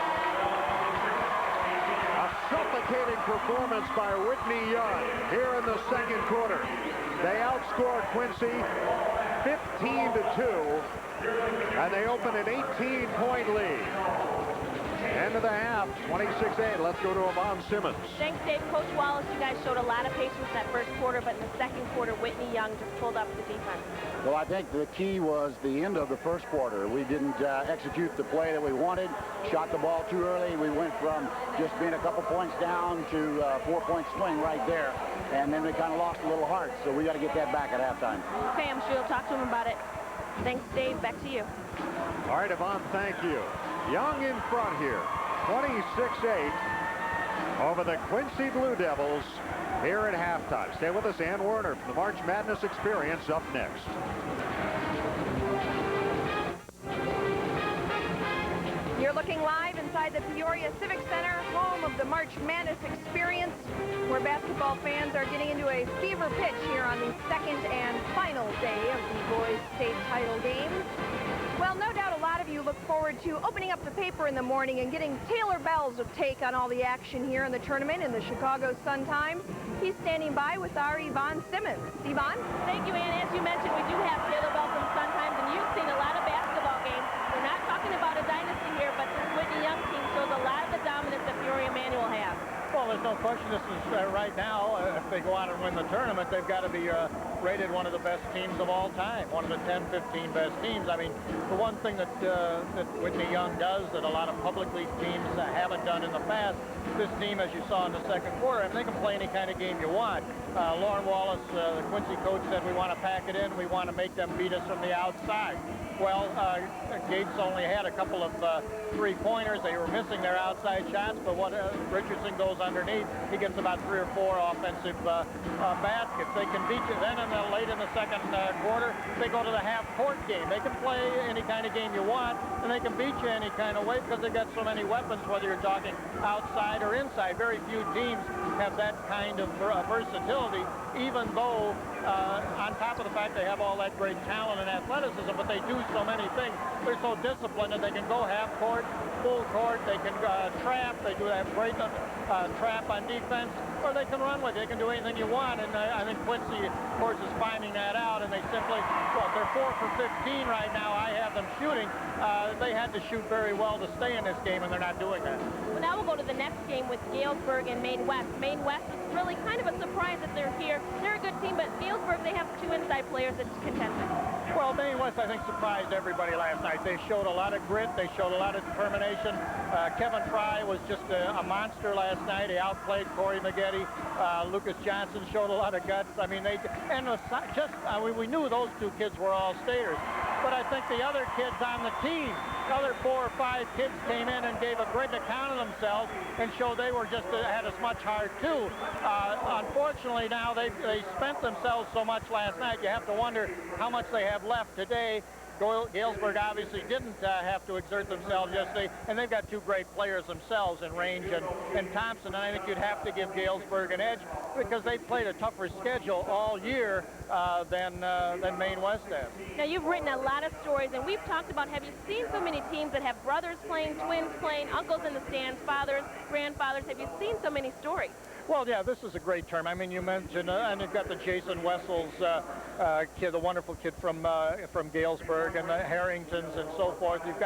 B: A suffocating performance by Whitney Young here in the second quarter. They outscored Quincy 15-2, and they open an 18-point lead. End of the half, 26-8. Let's go to Yvonne Simmons.
G: Thanks, Dave. Coach Wallace, you guys showed a lot of patience that first quarter, but in the second quarter, Whitney Young just pulled up the defense.
D: Well, I think the key was the end of the first quarter. We didn't execute the play that we wanted, shot the ball too early. We went from just being a couple points down to a 4-point swing right there, and then we kind of lost a little heart, so we got to get that back at halftime.
G: Okay, I'm sure you'll talk to him about it. Thanks, Dave. Back to you.
B: All right, Yvonne, thank you. Young in front here, 26-8 over the Quincy Blue Devils here at halftime. Stay with us, Ann Werner from the March Madness Experience up next.
A: You're looking live inside the Peoria Civic Center, home of the March Madness Experience, where basketball fans are getting into a fever pitch here on the second and final day of the boys' state title game. Well, no doubt a lot of you look forward to opening up the paper in the morning and getting Taylor Bell's take on all the action here in the tournament in the Chicago Sun-Times. He's standing by with our Yvonne Simmons. Yvonne?
G: Thank you, Ann. As you mentioned, we do have Taylor Bell from Sun-Times, and you've seen a lot of basketball games. We're not talking about a dynasty here,
B: no question this is right now, if they go out and win the tournament, they've got to be rated one of the best teams of all time, one of the 10, 15 best teams. I mean, the one thing that Whitney Young does that a lot of public league teams haven't done in the past, this team, as you saw in the second quarter, I mean, they can play any kind of game you want. Lauren Wallace, the Quincy coach, said we want to pack it in, we want to make them beat us from the outside. Well, Gates only had a couple of three-pointers. They were missing their outside shots, but what Richardson goes underneath, he gets about 3 or 4 offensive baskets. They can beat you. Then late in the second quarter, they go to the half-court game. They can play any kind of game you want, and they can beat you any kind of way because they've got so many weapons, whether you're talking outside or inside. Very few teams have that kind of versatility, even though on top of the fact they have all that great talent and athleticism, but they do so many things. They're so disciplined that they can go half court, full court, they can trap, they do have great trap on defense, or they can run with it. They can do anything you want, and I think Quincy, of course, is finding that out, and they simply, well, they're 4 for 15 right now. I have them shooting. They had to shoot very well to stay in this game, and they're not doing that.
G: Well, now we'll go to the next game with Galesburg and Maine West. Maine West is really kind of a surprise that they're here. They're a good team, but Galesburg, they have 2 inside players that's contested.
B: Well, Maine West, I think, surprised everybody last night. They showed a lot of grit. They showed a lot of determination. Kevin Fry was just a monster last night. He outplayed Corey Maggette. Lucas Johnson showed a lot of guts. I mean, we knew those 2 kids were all staters. But I think the other kids on the team, the other 4 or 5 kids came in and gave a great account of themselves and showed they were just had as much heart too. Unfortunately, now they spent themselves so much last night. You have to wonder how much they have left today. Galesburg obviously didn't have to exert themselves yesterday, and they've got 2 great players themselves in Range and Thompson, and I think you'd have to give Galesburg an edge because they've played a tougher schedule all year than Maine West has.
G: Now, you've written a lot of stories, and we've talked about, have you seen so many teams that have brothers playing, twins playing, uncles in the stands, fathers, grandfathers? Have you seen so many stories?
B: Well, yeah, this is a great term. I mean, you mentioned, and you've got the Jason Wessels kid, the wonderful kid from Galesburg, and the Harringtons and so forth. You've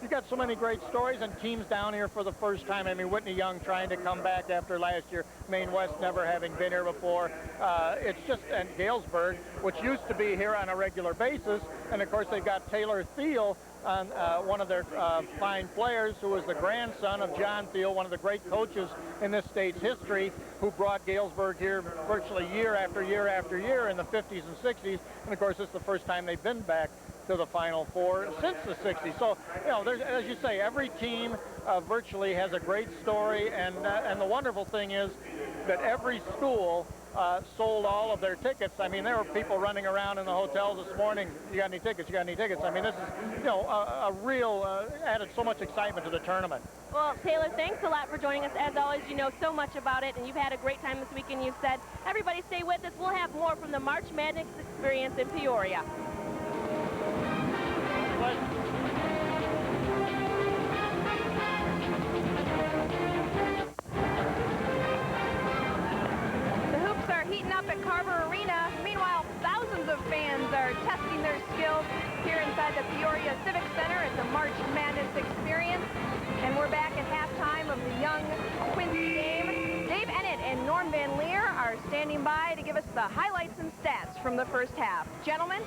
B: got so many great stories and teams down here for the first time. I mean, Whitney Young trying to come back after last year, Maine West never having been here before. It's just, and Galesburg, which used to be here on a regular basis, and of course they've got Taylor Thiel, one of their fine players, who was the grandson of John Thiel, one of the great coaches in this state's history, who brought Galesburg here virtually year after year after year in the 50s and 60s. And of course, it's the first time they've been back to the Final Four since the 60s. So, you know, as you say, every team virtually has a great story, and the wonderful thing is that every school sold all of their tickets. I mean, there were people running around in the hotels this morning. You got any tickets? You got any tickets? I mean, this is, you know, a real, added so much excitement to the tournament.
G: Well, Taylor, thanks a lot for joining us. As always, you know so much about it, and you've had a great time this weekend, you've said. Everybody stay with us. We'll have more from the March Madness experience in Peoria.
A: Heating up at Carver Arena. Meanwhile, thousands of fans are testing their skills here inside the Peoria Civic Center at the March Madness experience. And we're back at halftime of the Young Quincy game. Dave Ennett and Norm Van Leer are standing by to give us the highlights and stats from the first half. Gentlemen?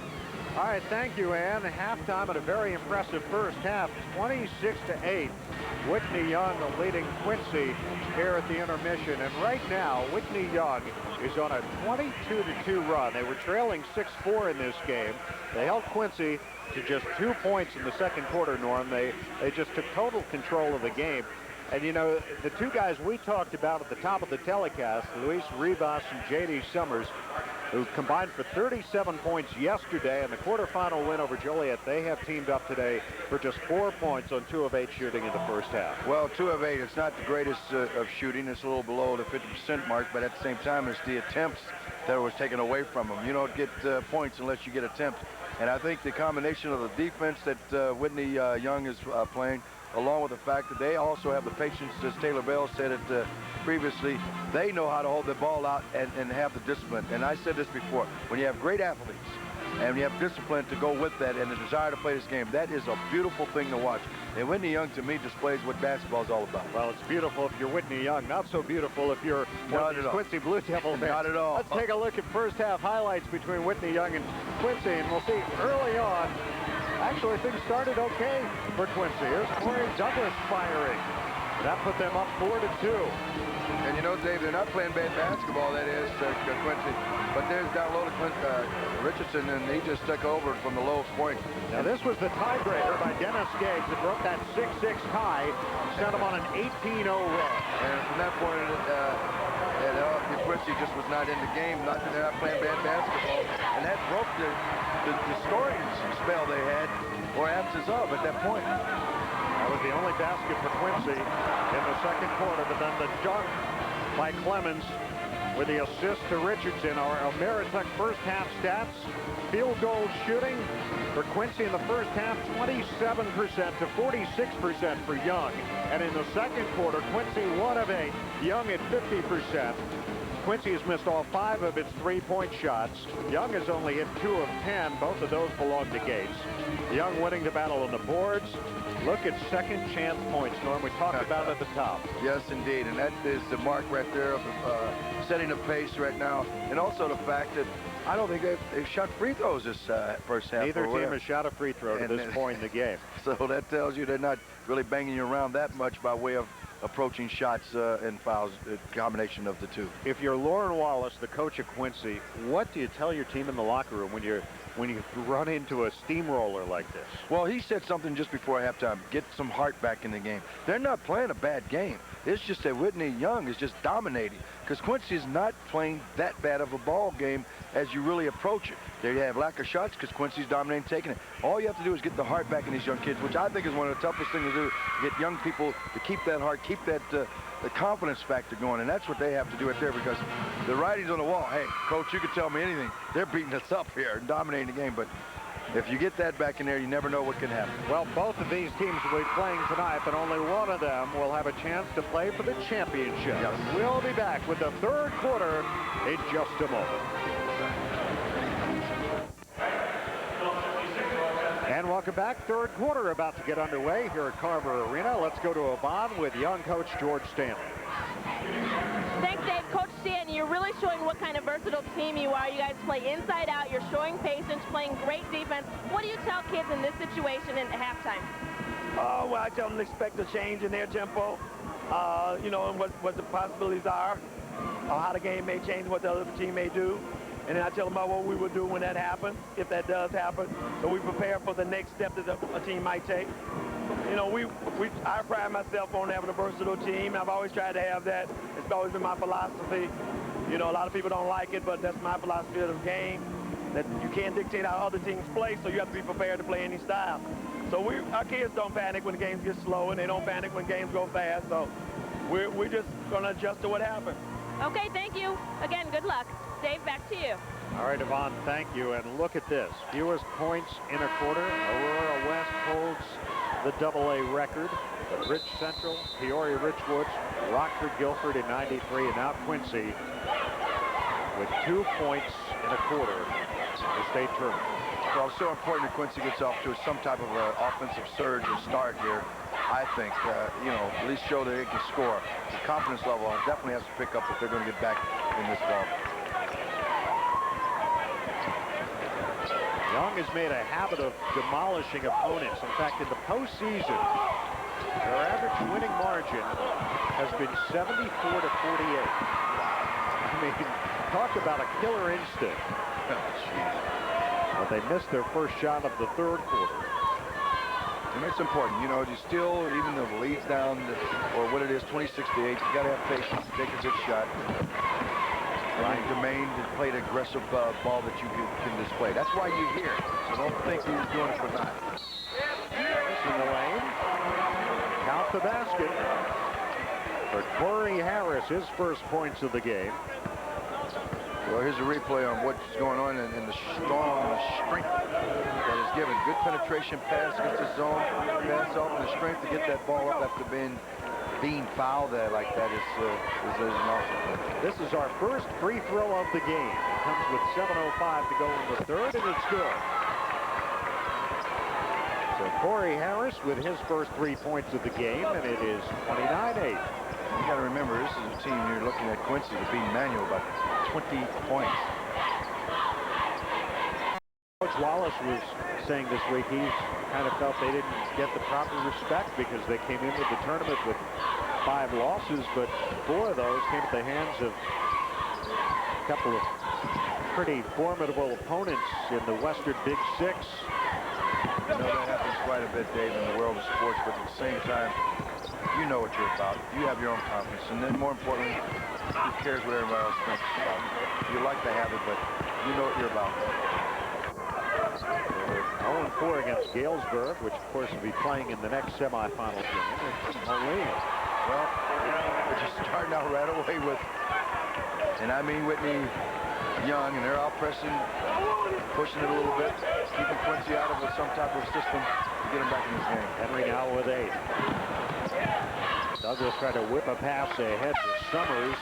B: All right, thank you, Ann. Halftime at a very impressive first half, 26-8. Whitney Young leading Quincy here at the intermission. And right now, Whitney Young is on a 22-2 run. They were trailing 6-4 in this game. They held Quincy to just 2 points in the second quarter, Norm. They just took total control of the game. And, you know, the 2 guys we talked about at the top of the telecast, Luis Rivas and J.D. Summers, who combined for 37 points yesterday in the quarterfinal win over Joliet. They have teamed up today for just 4 points on 2 of 8 shooting in the first half.
C: Well, 2 of 8, it's not the greatest of shooting. It's a little below the 50% mark, but at the same time, it's the attempts that was taken away from them. You don't get points unless you get attempts. And I think the combination of the defense that Whitney Young is playing, along with the fact that they also have the patience, as Taylor Bell said it previously, they know how to hold the ball out and have the discipline. And I said this before, when you have great athletes and you have discipline to go with that and the desire to play this game. That is a beautiful thing to watch. And Whitney Young, to me, displays what basketball is all about.
B: Well, it's beautiful if you're Whitney Young. Not so beautiful if you're one of these Quincy Blue Devil fans.
C: Not at all.
B: Let's take a look at first half highlights between Whitney Young and Quincy, and we'll see early on. Actually, things started okay for Quincy. Here's Corey Douglas firing. That put them up 4-2.
C: And you know, Dave, they're not playing bad basketball, that is, Quincy. But there's down low to Richardson, and he just took over from the lowest point.
B: Now, this was the tiebreaker by Dennis Skaggs that broke that 6-6 tie, sent him on an 18-0 run.
C: And from that point, Quincy just was not in the game. They're not playing bad basketball. And that broke the scoring spell they had, or absence of at that point.
B: That was the only basket for Quincy in the second quarter, but then the dunk by Clemens with the assist to Richardson. Our Ameritech first half stats: field goal shooting for Quincy in the first half, 27% to 46% for Young. And in the second quarter, Quincy 1 of 8, Young at 50%. Quincy has missed all 5 of its three-point shots. Young has only hit 2 of 10. Both of those belong to Gates. Young winning the battle on the boards. Look at second chance points, Norm. We talked about it at the top.
C: Yes, indeed. And that is the mark right there of setting the pace right now. And also the fact that I don't think they've shot free throws this first half.
B: Neither team has shot a free throw to this point in the game.
C: So that tells you they're not really banging you around that much by way of approaching shots and fouls, a combination of the two.
B: If you're Lauren Wallace, the coach of Quincy, what do you tell your team in the locker room when you run into a steamroller like this?
C: Well, he said something just before halftime. Get some heart back in the game. They're not playing a bad game. It's just that Whitney Young is just dominating, because Quincy is not playing that bad of a ball game as you really approach it. They have lack of shots because Quincy's dominating, taking it. All you have to do is get the heart back in these young kids, which I think is one of the toughest things to do, get young people to keep that heart, keep that the confidence factor going, and that's what they have to do right there, because the writing's on the wall. Hey, coach, you can tell me anything. They're beating us up here and dominating the game, but if you get that back in there, you never know what can happen.
B: Well, both of these teams will be playing tonight, but only one of them will have a chance to play for the championship.
C: Yes.
B: We'll be back with the third quarter in just a moment. And welcome back. Third quarter about to get underway here at Carver Arena. Let's go to Avon with young coach George Stanley.
G: Thanks, Dave. Coach Stanton, you're really showing what kind of versatile team you are. You guys play inside out. You're showing patience, playing great defense. What do you tell kids in this situation at halftime?
E: Well, I tell them to expect a change in their tempo, you know, and what the possibilities are, how the game may change, what the other team may do. And then I tell them about what we would do when that happens, if that does happen. So we prepare for the next step that a team might take. You know, I pride myself on having a versatile team. I've always tried to have that. It's always been my philosophy. You know, a lot of people don't like it, but that's my philosophy of the game, that you can't dictate how other teams play, so you have to be prepared to play any style. So our kids don't panic when the games get slow, and they don't panic when games go fast. So we're just going to adjust to what happens.
G: Okay, thank you. Again, good luck. Dave, back to you.
B: All right, Yvonne, thank you. And look at this. Fewest points in a quarter. Aurora West holds the AA record. But Rich Central, Peoria Richwoods, Rockford Guilford in 93, and now Quincy with 2 points in a quarter in the state tournament.
C: Well, it's so important that Quincy gets off to some type of offensive surge or start here. I think, you know, at least show that they can score. The confidence level definitely has to pick up if they're going to get back in this ball.
B: Young has made a habit of demolishing opponents. In fact, in the postseason, their average winning margin has been 74 to 48. I mean, talk about a killer instinct. But they missed their first shot of the third quarter.
C: And that's important. You know, you still, even though the lead's down, or what it is, 26 to 8, you got to have patience to take a good shot. Right. Jermaine played aggressive ball that you can display. That's why you're here. So don't think he's doing it for nothing.
B: In the lane. Count the basket for Corey Harris, his first points of the game.
C: Well, here's a replay on what's going on in the strong strength that is given. Good penetration pass against the zone. Pass off and the strength to get that ball up after being being fouled like that is an awesome thing.
B: This is our first free throw of the game. It comes with 7:05 to go in the third, and it's good. So Corey Harris with his first 3 points of the game, and it is 29-8.
C: You got to remember, this is a team you're looking at Quincy to beat Manual by 20 points.
B: Coach Wallace was saying this week he's kind of felt they didn't get the proper respect because they came into the tournament with 5 losses, but 4 of those came at the hands of a couple of pretty formidable opponents in the Western Big Six.
C: You know, that happens quite a bit, Dave, in the world of sports, but at the same time, you know what you're about. You have your own confidence, and then more importantly, who cares what everybody else thinks about you? You like to have it, but you know what you're about.
B: 0-4 against Galesburg, which of course will be playing in the next semifinal game. Moline.
C: Well, they're just starting out right away with, and I mean Whitney Young, and they're out pressing, pushing it a little bit, keeping Quincy out of some type of system to get him back in this game.
B: Henry now with 8. Douglas tried to whip a pass ahead to Summers.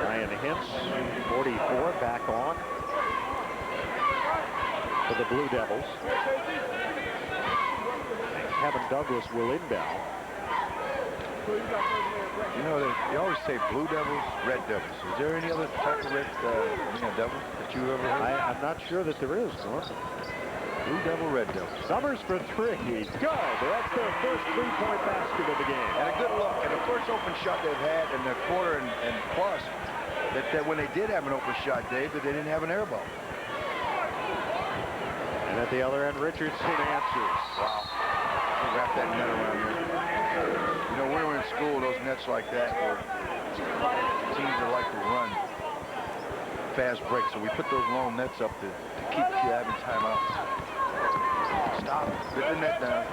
B: Ryan Hintz, 44, back on for the Blue Devils. Kevin Douglas will inbound.
C: You know, you always say Blue Devils, Red Devils. Is there any other type of red devil that you ever heard?
B: I'm not sure that there is, Norm.
C: Blue Devil, Red Devil.
B: Summers for 3. Good. That's their first 3-point basket of the game.
C: And a good look. And the first open shot they've had in the quarter and plus, that when they did have an open shot, Dave, that they didn't have an air ball.
B: And at the other end, Richardson answers.
C: Wow. You wrap that net around here. You know, when we were in school, those nets like that were teams that like to run fast breaks. So we put those long nets up to keep you having timeouts. Stop. Put the net down.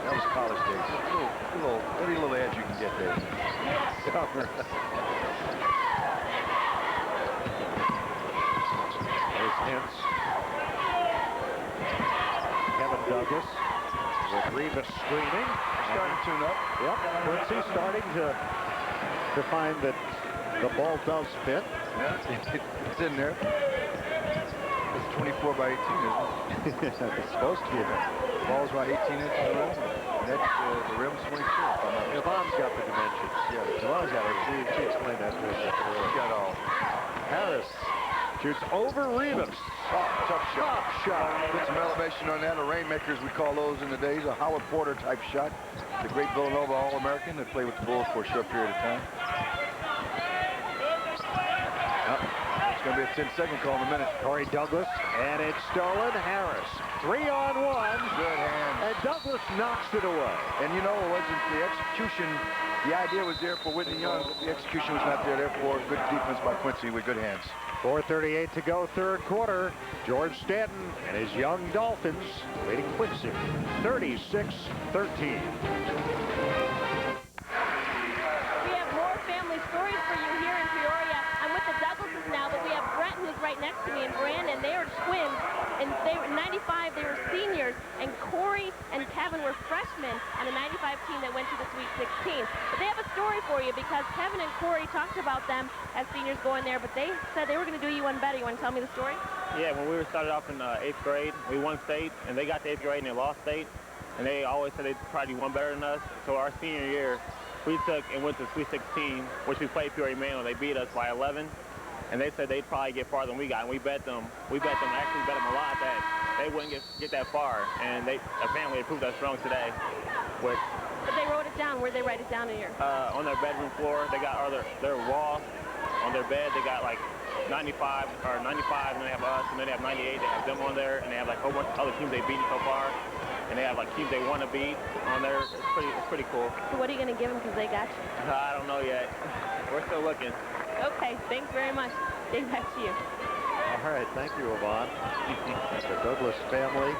C: That was college days. Every little edge you can get there.
B: There's Hintz. Kevin Douglas with Rivas screening.
C: Starting to tune up.
B: Yep. Quincy starting to find that the ball does fit.
C: Yeah, it's in there. It's 24 by 18, isn't it?
B: It's supposed to be.
C: The ball's about 18 inches around. That's the rim's 22.
B: Yvonne's got the dimensions.
C: Yeah, Yvonne's got it.
B: She explained that to us.
C: She's got all.
B: Harris shoots over Rivas.
C: Tough shot. Put some elevation on that. A rainmaker, as we call those in the days. A Howard Porter type shot. The great Villanova All-American that played with the Bulls for a short period of time. It's going to be a 10-second call in a minute.
B: Corey Douglas, and it's stolen. Harris, 3-on-1.
C: Good hand.
B: And Douglas knocks it away.
C: And you know, it wasn't the execution. The idea was there for Whitney Young, but the execution was not there. Therefore, good defense by Quincy with good hands.
B: 4:38 to go, third quarter. George Stanton and his young Dolphins leading Quincy 36-13.
G: Stories for you here in Peoria. I'm with the Douglases now, but we have Brent, who's right next to me, and Brandon. They are twins, and they were 95. They were seniors, and Corey and Kevin were freshmen on the 95 team that went to the Sweet 16. But they have a story for you because Kevin and Corey talked about them as seniors going there, but they said they were going to do you one better. You want to tell me the story?
L: Yeah, when we started off in 8th grade, we won state, and they got to 8th grade and they lost state, and they always said they'd try to do one better than us. So our senior year, we took and went to the Sweet 16, which we played Peoria Manual. They beat us by 11, and they said they'd probably get farther than we got, and we bet them. Actually bet them a lot that they wouldn't get that far, and apparently proved us wrong today.
G: But they wrote it down. Where'd they write it down in here?
L: On their bedroom floor, they got their wall on their bed. They got like 95, and then they have us, and then they have 98. They have them on there, and they have like a whole bunch of other teams they've beaten so far. And they have like teams they want to beat on there. It's pretty cool.
G: So what are you going to give them because they got you?
L: I don't know yet. We're still looking.
G: Okay, thanks very much. Dave, back to you.
B: All right, thank you, Yvonne. The Douglas family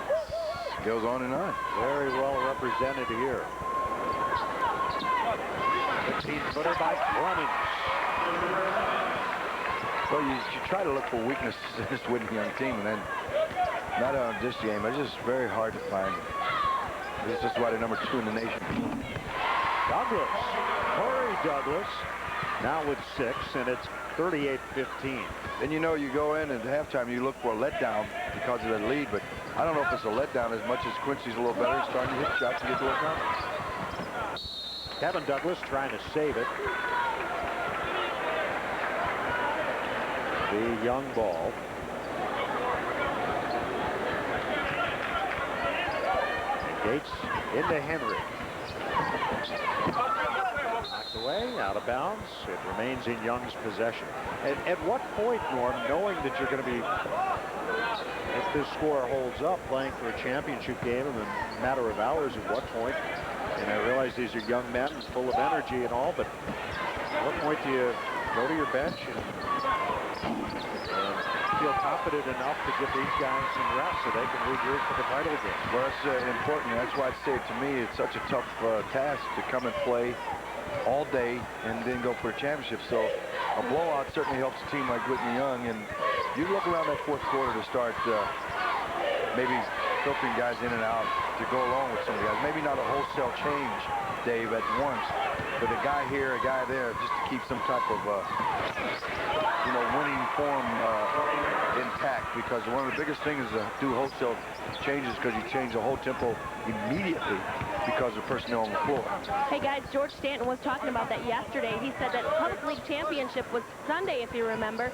C: goes on and on.
B: Very well represented here. 16-footer by Clemens.
C: Well, you try to look for weaknesses in this Whitney Young team, and then not on this game. It's just very hard to find. This is why they're number 2 in the nation.
B: Douglas, Corey Douglas, now with 6, and it's 38-15.
C: And you know, you go in at halftime, you look for a letdown because of the lead, but I don't know if it's a letdown as much as Quincy's a little better, starting to hit shots and get to work on.
B: Kevin Douglas trying to save it. The young ball. Gates into Henry. Knocked away, out of bounds. It remains in Young's possession. And at what point, Norm, knowing that you're going to be, if this score holds up, playing for a championship game in a matter of hours, at what point? And I realize these are young men full of energy and all, but at what point do you go to your bench and feel confident enough to give these guys some rest so they can regroup for the title game?
C: Well, that's important. That's why I'd say to me it's such a tough task to come and play all day and then go for a championship. So a blowout certainly helps a team like Whitney Young. And you look around that fourth quarter to start maybe filtering guys in and out to go along with some of the guys. Maybe not a wholesale change, Dave, at once, but a guy here, a guy there, just to keep some type of winning form intact, because one of the biggest things is to do wholesale changes, because you change the whole tempo immediately because of personnel on the floor.
G: Hey guys, George Stanton was talking about that yesterday. He said that Public League Championship was Sunday, if you remember.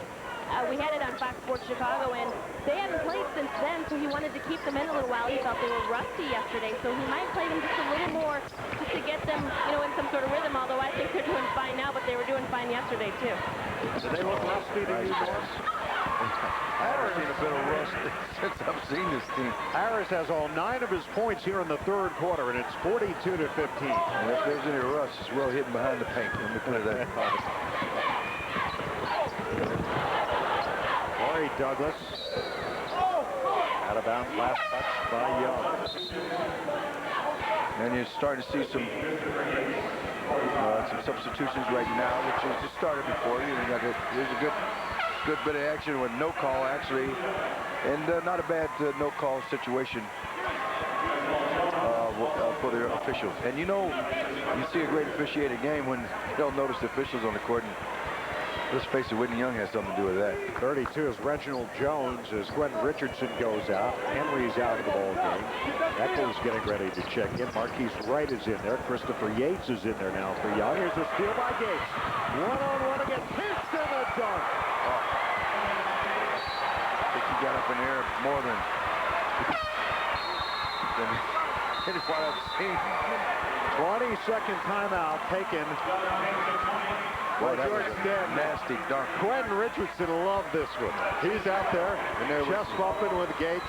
G: We had it on Fox Sports Chicago, and they hadn't played since then, so he wanted to keep them in a little while. He thought they were rusty yesterday, so he might play them just a little more just to get them, in some sort of rhythm, although I think they're doing fine now, but they were doing fine yesterday, too.
B: Do they look rusty to you, Norm?
C: Harris seen a bit of rust since I've seen this team.
B: Harris has all 9 of his points here in the third quarter, and it's 42-15.
C: And if there's any rust, it's well hidden behind the paint. Let me put it that.
B: Corey Douglas. Out of bounds, last touch by Young.
C: And you're starting to see some substitutions right now, which is just started before. There's a good bit of action with no call, actually, and not a bad no call situation for the officials. And you see a great officiated game when you don't notice the officials on the court. And let's face it, Whitney Young has something to do with that.
B: 32 is Reginald Jones as Quentin Richardson goes out. Henry's out of the ball game. Eccles getting ready to check in. Marquise Wright is in there. Christopher Yates is in there now for Young. Here's a steal by Gates. One-on-one against Kingston, a dunk.
C: I think he got up in there more than what I've seen.
B: 20-second timeout taken.
C: Boy, that was a nasty dunk.
B: Quentin Richardson loved this one. He's out there, and they're chest bumping with Gates.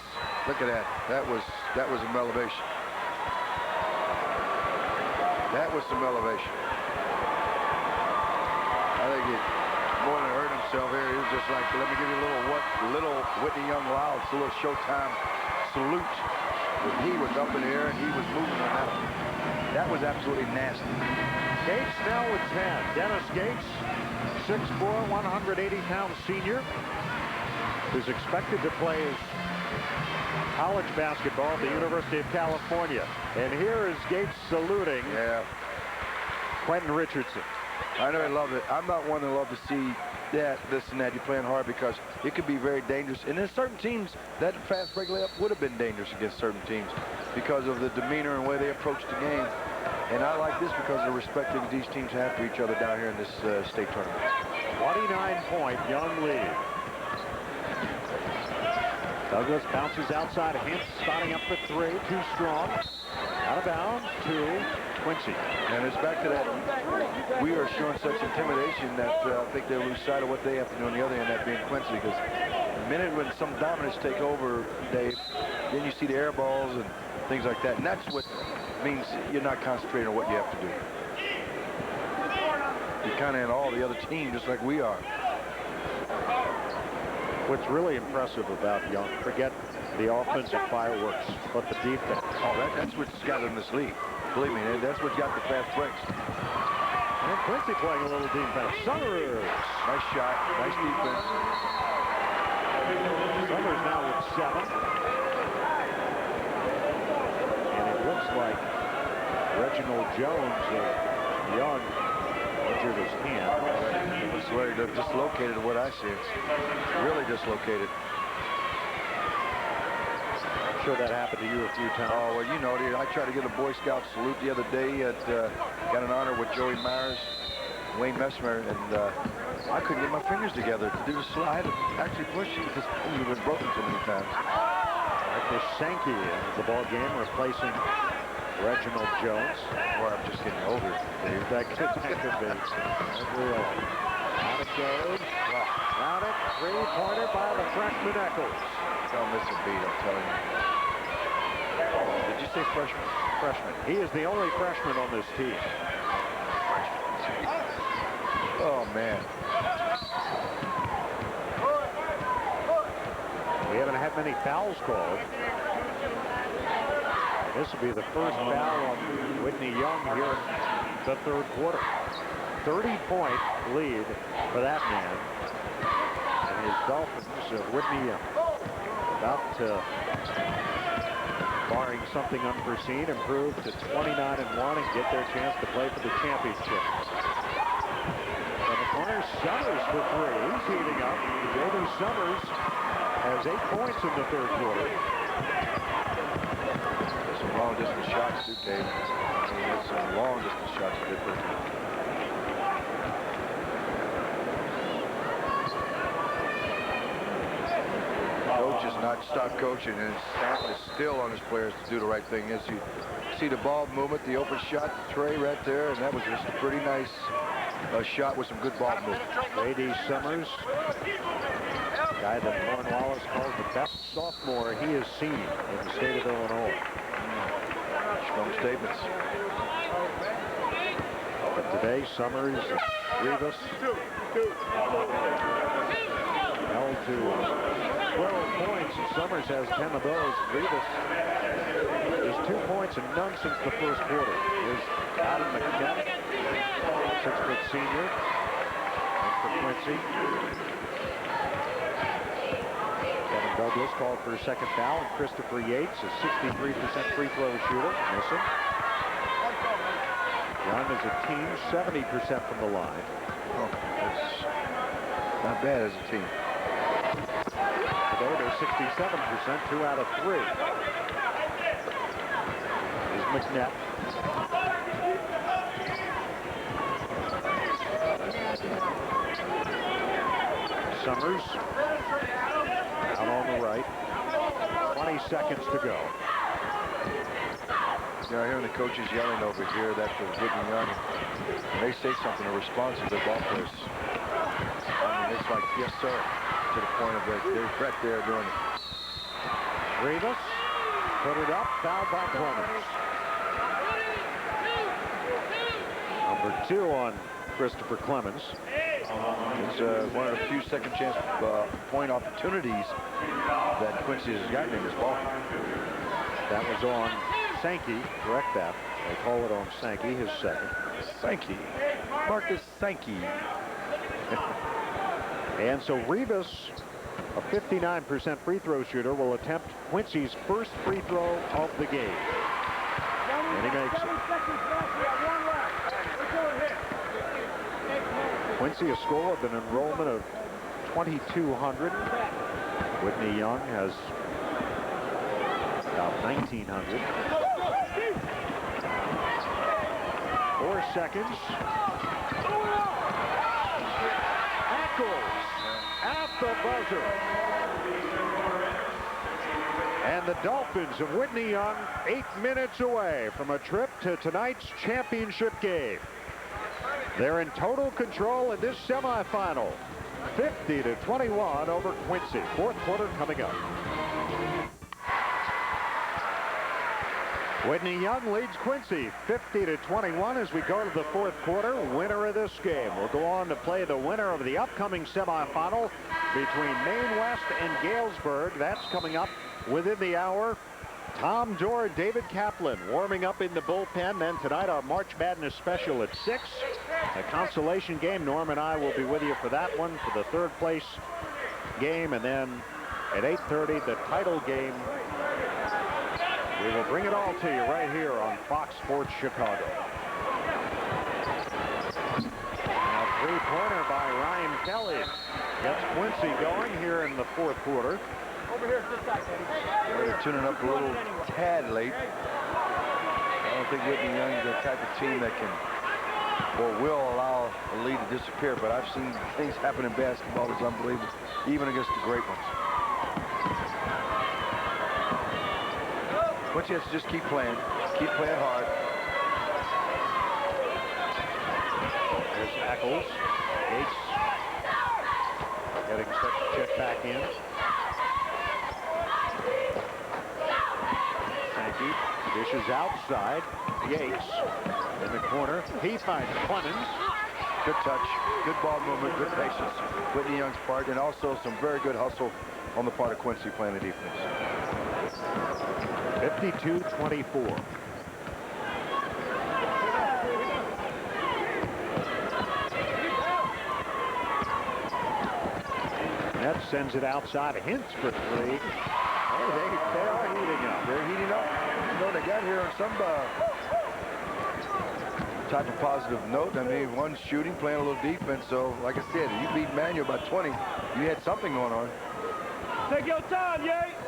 C: Look at that. That was some elevation. That was some elevation. I think he more than hurt himself here. He was just like, let me give you a little Whitney Young loud. It's a little Showtime salute. But he was up in the air and he was moving on that. That was absolutely nasty.
B: Gates now with 10. Dennis Gates, 6'4", 180-pound senior, who's expected to play his college basketball at the University of California. And here is Gates saluting Quentin Richardson.
C: I know he loved it. I'm not one that love to see that, this and that. You're playing hard because it could be very dangerous. And in certain teams, that fast break layup would have been dangerous against certain teams because of the demeanor and way they approach the game. And I like this because of the respect that these teams have for each other down here in this state tournament.
B: 29-point Young lead. Douglas bounces outside. Hintz spotting up for 3. Too strong. Out of bounds to Quincy.
C: And it's back to that. We are showing such intimidation that I think they lose sight of what they have to do on the other end, that being Quincy. Because the minute when some dominance take over, Dave, then you see the air balls and things like that. And that's what means you're not concentrating on what you have to do. You're kind of in all the other team, just like we are.
B: What's really impressive about Young, forget the offensive fireworks, but the defense.
C: Oh, that's what's got in this league. Believe me, that's what's got the fast breaks.
B: And Quincy playing a little defense. Summers.
C: Nice shot. Nice defense.
B: Summers now with 7. And it looks like Reginald Jones of Young injured his hand.
C: It's very dislocated what I see. It's really dislocated.
B: I'm sure that happened to you a few times.
C: Oh, well, you know, I tried to get a Boy Scout salute the other day at got an honor with Joey Myers, Wayne Messmer, and I couldn't get my fingers together to do the salute. I had to actually push it because it had been broken so many times.
B: Michael Sankey in the ball game, replacing Reginald Jones.
C: Or I'm just getting older.
B: Dave, that could be. Out it goes. Out it. Three-pointer by the freshman Eccles.
C: Don't miss a beat, I'm telling you.
B: Did you say freshman? Freshman. He is the only freshman on this team.
C: Oh, man.
B: We haven't had many fouls called. This will be the first foul on Whitney Young here in the third quarter. 30-point lead for that man. And his Dolphins, Whitney Young, about to, barring something unforeseen, improve to 29-1 and get their chance to play for the championship. Corner, Summers for three. He's heating up. David Summers has 8 points in the third quarter.
C: There's some long distance shots too, Dave. There's some long distance shots for Ditford. Coach has not stopped coaching, and his staff is still on his players to do the right thing. As you see the ball movement, the open shot, Trey right there, and that was just a pretty nice shot with some good ball movement.
B: J.D. Summers, the guy that Warren Wallace calls the best sophomore he has seen in the state of Illinois.
C: Strong statements.
B: But today, Summers, Rivas, held to 12 points, and Summers has 10 of those. Rivas is 2 points and none since the first quarter. Here's Adam McKett, 6-foot senior, and for Quincy. Kevin Douglas called for a second foul, and Christopher Yates, a 63% free throw shooter, missing. Young as a team, 70% from the line.
C: Oh, that's not bad as a team.
B: Today they're 67%, 2 out of 3. Here's McNett. Summers out on the right. 20 seconds to go.
C: Yeah, hearing the coaches yelling over here that for Whitney Young, when they say something, the response of the ball players. I mean, it's like, yes, sir, to the point of they're right there doing it.
B: Rivas put it up, fouled by Clemens. Number 2 on Christopher Clemens.
C: It's one of the few second chance point opportunities that Quincy has gotten in this ball.
B: That was on Sankey, correct that. They call it on Sankey, his second.
C: Sankey, Marcus Sankey.
B: And so Rivas, a 59% free throw shooter, will attempt Quincy's first free throw of the game. And he makes it. Quincy, a score of an enrollment of 2,200. Whitney Young has about 1,900. 4 seconds. Eccles at the buzzer. And the Dolphins of Whitney Young 8 minutes away from a trip to tonight's championship game. They're in total control in this semifinal. 50-21 over Quincy. Fourth quarter coming up. Whitney Young leads Quincy 50-21 as we go to the fourth quarter. Winner of this game will go on to play the winner of the upcoming semifinal between Maine West and Galesburg. That's coming up within the hour. Tom Dorr, David Kaplan warming up in the bullpen. Then tonight our March Madness special at 6. A consolation game. Norm and I will be with you for that one, for the third place game. And then at 8:30, the title game We will bring it all to you right here on Fox Sports Chicago. A three-pointer by Ryan Kelly gets Quincy going here in the fourth quarter.
E: Over here, just like
C: They're tuning up a little tad late. I don't think Whitney Young is the type of team that can or will allow a lead to disappear, but I've seen things happen in basketball that's unbelievable, even against the great ones. But you have to just keep playing hard.
B: There's Eccles. Gates getting set to check back in. Sankey dishes outside. Yates in the corner. He finds Clemens.
C: Good touch, good ball movement, good patience. Whitney Young's part, and also some very good hustle on the part of Quincy playing the defense.
B: 52-24. Net sends it outside. Hints for three. Oh, they are heating up.
C: They're heating up. You know, they got here on some type of positive note. I mean, one's shooting, playing a little defense. So, like I said, you beat Manuel by 20. You had something going on.
E: Take your time, Yates.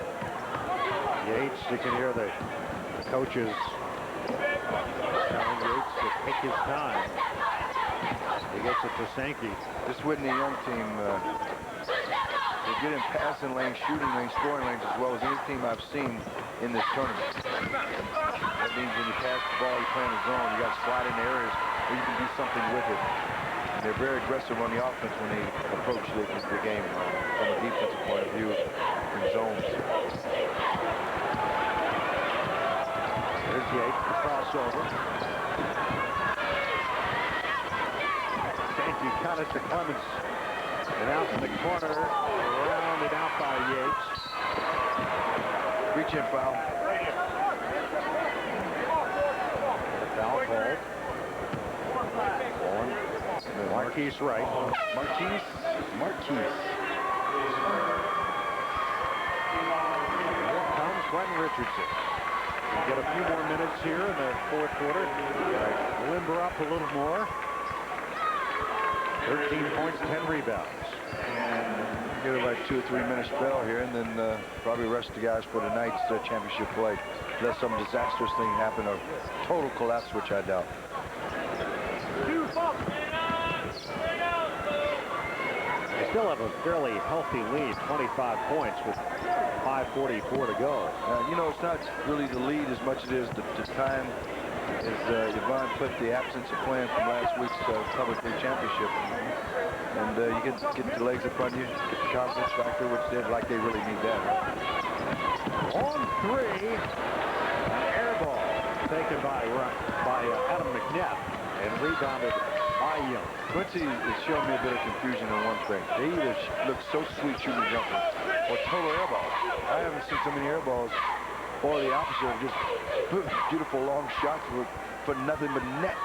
B: Yates, you can hear the coaches telling Yates to take his time. He gets it to Sankey.
C: This Whitney Young team, they get in passing lanes, shooting lanes, scoring lanes as well as any team I've seen in this tournament. That means when you pass the ball, you play in the zone, you got to slide in areas where you can do something with it. And they're very aggressive on the offense when they approach the game from a defensive point of view in zones.
B: There's Yates, the crossover. Sankey cut it to Clemens. And out in the corner, rounded out by Yates.
C: Reach in foul.
B: Foul called. On Marquise Wright.
C: Marquise.
B: Here comes Quentin Richardson. We get a few more minutes here in the fourth quarter. Limber up a little more. 13 points, 10 rebounds.
C: Give it like 2 or 3 minute spell here, and then probably rest the guys for tonight's championship play. Unless some disastrous thing happen or total collapse, which I doubt.
B: They still have a fairly healthy lead, 25 points with 5:44 to go.
C: You know, it's not really the lead as much as it is the time. As Yvonne put the absence of playing from last week's Public League Championship. And you get the legs up on you, get the confidence factor, which they'd like they really need that.
B: On three, an air ball taken by Adam McNett and rebounded by Young.
C: Quincy is showing me a bit of confusion on one thing. They either look so sweet shooting jumpers or total air balls. I haven't seen so many air balls, or the opposite of just beautiful long shots for nothing but net.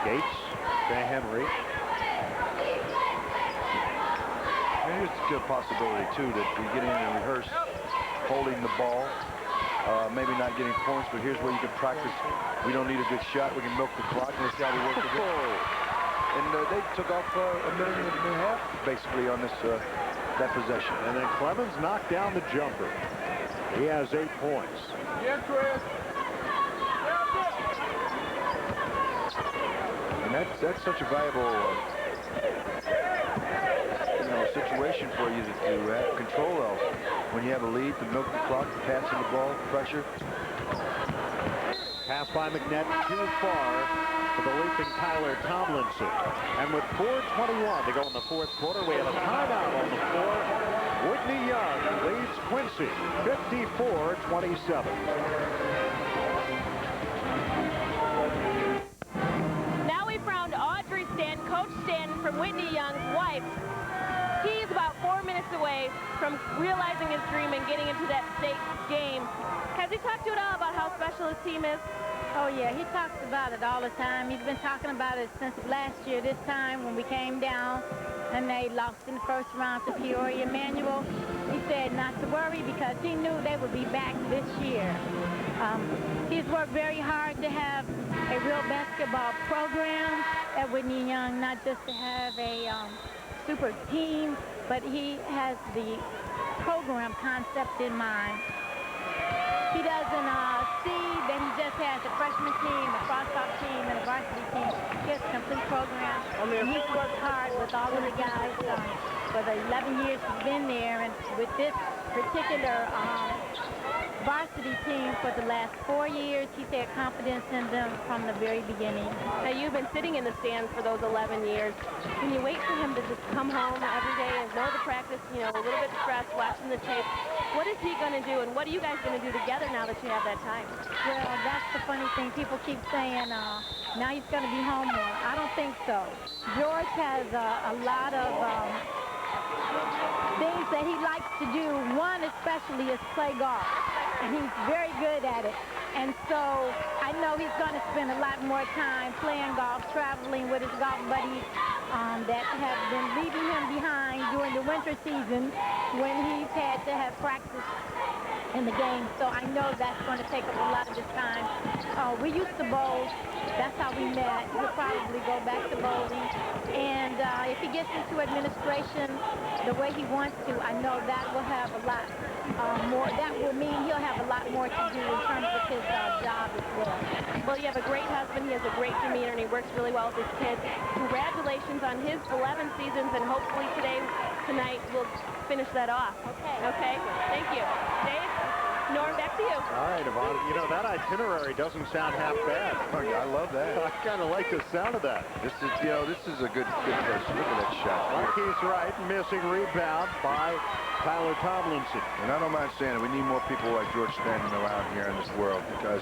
B: Gates to Henry.
C: And here's a possibility, too, that we get in and rehearse holding the ball, maybe not getting points, but here's where you can practice. We don't need a good shot. We can milk the clock, and let's see how we work with it. And they took off a minute and a half, basically, on that possession.
B: And then Clemens knocked down the jumper. He has 8 points.
E: Yeah, Chris.
C: And that's such a valuable situation for you to have control of. When you have a lead, to milk the clock, passing the ball, pressure.
B: Pass by McNett too far for the leaping Tyler Tomlinson. And with 4:21 to go in the fourth quarter, we have a timeout on the floor. Whitney Young leads Quincy 54-27.
G: Now we found Audrey Stanton, Coach Stanton from Whitney Young's wife. He's about 4 minutes away from realizing his dream and getting into that state game. Has he talked to you at all about how special his team is?
M: Oh, yeah, he talks about it all the time. He's been talking about it since last year, this time when we came down. and they lost in the first round to Peoria Manual. He said not to worry because he knew they would be back this year. He's worked very hard to have a real basketball program at Whitney Young, not just to have a super team, but he has the program concept in mind. He doesn't see that he just has a freshman team, a cross-up team, and a varsity team. He has a complete program. And he's worked hard with all of the guys for the 11 years he's been there, and with this particular varsity team for the last 4 years, he's had confidence in them from the very beginning.
G: Now, you've been sitting in the stands for those 11 years. Can you wait for him to just come home every day and know the practice, you know, a little bit stressed, watching the tape? What is he going to do, and what are you guys going to do together now that you have that time?
M: Well, that's the funny thing. People keep saying, now he's going to be home more. I don't think so. George has a lot of things that he likes to do. One especially is play golf, and he's very good at it. And so I know he's going to spend a lot more time playing golf, traveling with his golf buddies that have been leaving him behind during the winter season when he's had to have practice in the game. So I know that's going to take up a lot of his time. We used to bowl. That's how we met. He'll probably go back to bowling. And if he gets into administration the way he wants to, I know that will have a lot more. That will mean he'll have a lot more to do in terms of his job as well.
G: Well, you have a great husband. He has a great demeanor, and he works really well with his kids. Congratulations on his 11 seasons, and hopefully tonight, we'll finish that off. Okay? Thank you. Dave? Norm, back to you.
B: All right, Yvonne. You know, that itinerary doesn't sound half bad.
C: I love that.
B: I kind of like the sound of that.
C: This is, you know, this is a good place. Look at that shot.
B: Marquise Wright, missing rebound by Tyler Tomlinson.
C: And I don't mind saying it, we need more people like George standing around here in this world, because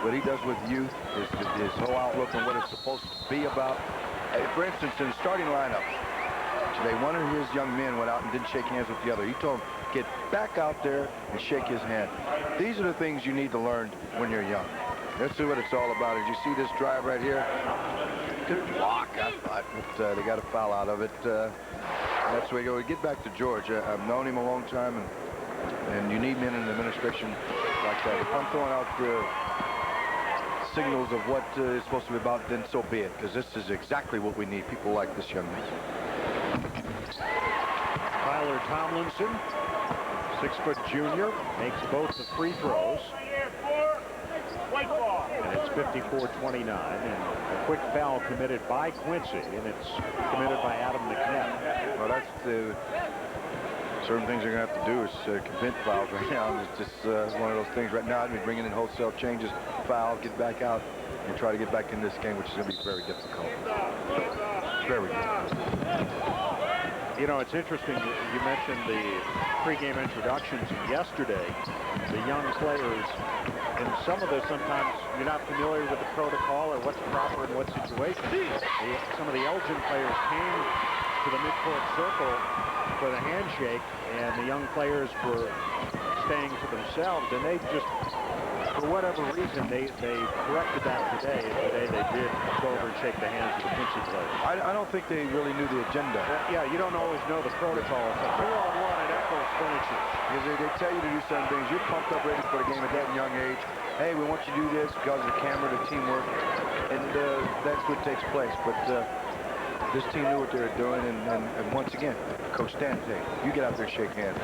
C: what he does with youth, his whole outlook on what it's supposed to be about. For instance, in the starting lineup, today, one of his young men went out and didn't shake hands with the other. He told him, get back out there and shake his hand. These are the things you need to learn when you're young. This is what it's all about. As you see this drive right here, good block, I thought, but they got a foul out of it. That's the way you go. Get back to George. I've known him a long time, and you need men in the administration like that. If I'm throwing out the signals of what it's supposed to be about, then so be it, because this is exactly what we need, people like this young man.
B: Tyler Tomlinson, 6-foot junior, makes both the free throws. And it's 54-29, and a quick foul committed by Quincy, and it's committed by Adam McNabb.
C: Well, that's the certain things you're going to have to do is commit fouls right now. It's just one of those things right now. I'd be bringing in wholesale changes, foul, get back out, and try to get back in this game, which is going to be very difficult. Very difficult.
B: You know, it's interesting, you mentioned the pregame introductions yesterday. The young players, in some of this, sometimes you're not familiar with the protocol or what's proper in what situation. Some of the Elgin players came to the midcourt circle for the handshake, and the young players were staying to themselves, and they just, for whatever reason, they corrected that today. Today they did go over and shake the hands of the Quincy players.
C: I don't think they really knew the agenda.
B: Yeah, you don't always know the protocol. So 4-on-1 and Eccles finishes.
C: Because they tell you to do certain things. You're pumped up ready for the game at that young age. Hey, we want you to do this because of the camera, the teamwork, and that's what takes place. But this team knew what they were doing, and once again, Coach Stan, hey, you get out there and shake hands.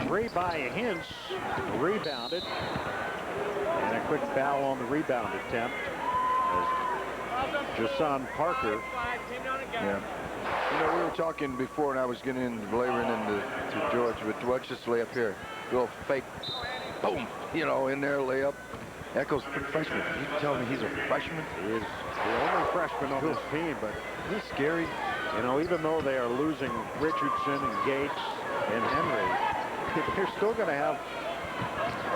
B: 3 by Hintz, rebounded. And a quick foul on the rebound attempt. Jason Parker.
C: Yeah. You know, we were talking before, and I was getting laboring into George, but watch this layup here. Little fake, boom, you know, in there, layup. Echoes freshman. You tell me he's a freshman?
B: He is the only freshman on this team, but
C: isn't this scary?
B: You know, even though they are losing Richardson and Gates and Henry, they're still going to have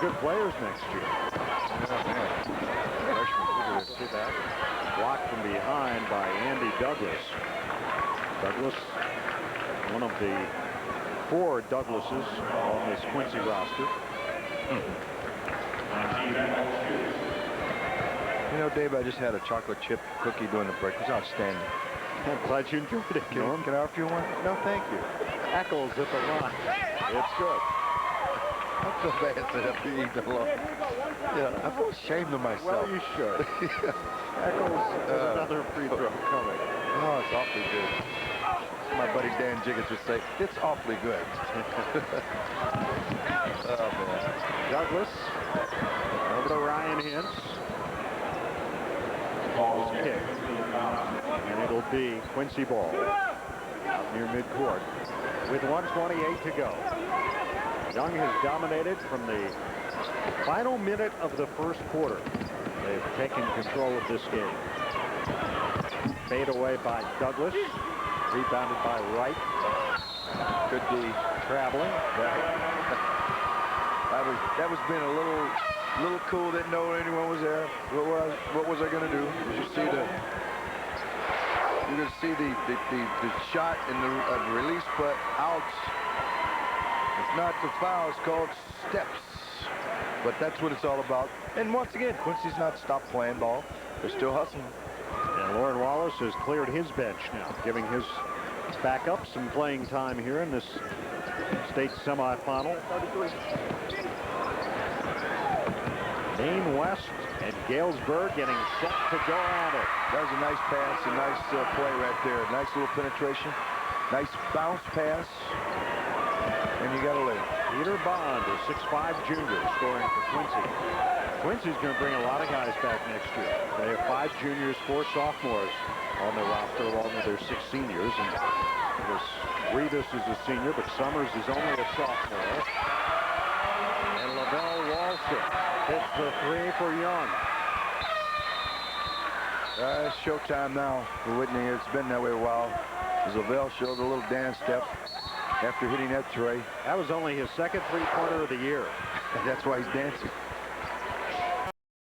B: good players next year.
C: Oh, man. Freshman, look at this.
B: See that? Blocked from behind by Andy Douglas. Douglas, one of the 4 Douglases on this Quincy roster.
C: You know, Dave, I just had a chocolate chip cookie during the break. It was outstanding.
B: I'm glad you enjoyed it, Norm.
C: Can I offer you one?
B: No, thank you. Eccles at the line. It's good.
C: I feel bad set up to eat alone. Yeah, I feel ashamed of myself.
B: Well, you should. Eccles, another free throw coming.
C: Oh, it's awfully good. My buddy Dan Jiggins would say, it's awfully good. Oh, man.
B: Douglas over to Ryan Hintz. Ball's kicked. And it'll be Quincy ball out near midcourt with 1:28 to go. Young has dominated from the final minute of the first quarter. They've taken control of this game. Fade away by Douglas. Rebounded by Wright. Could be traveling.
C: That was being a little cool. Didn't know anyone was there. What was I going to do? You see you're going to see the shot and the release, but out. It's not the foul. It's called steps. But that's what it's all about. And once again, Quincy's not stopped playing ball. They're still hustling.
B: And Lauren Wallace has cleared his bench now, giving his backup some playing time here in this state semifinal. Maine West and Galesburg getting set to go at it.
C: That was a nice pass, a nice play right there. Nice little penetration. Nice bounce pass. And you got to lay.
B: Peter Bond, a 6'5" junior, scoring for Quincy. Quincy's going to bring a lot of guys back next year. They have 5 juniors, 4 sophomores on their roster, along with their 6 seniors. And Rivas is a senior, but Summers is only a sophomore. And Lavelle Walson hits the 3 for Young.
C: It's showtime now for Whitney. It's been that way a while. Lavelle showed a little dance step after hitting that tray.
B: That was only his second three-pointer of the year.
C: That's why he's dancing.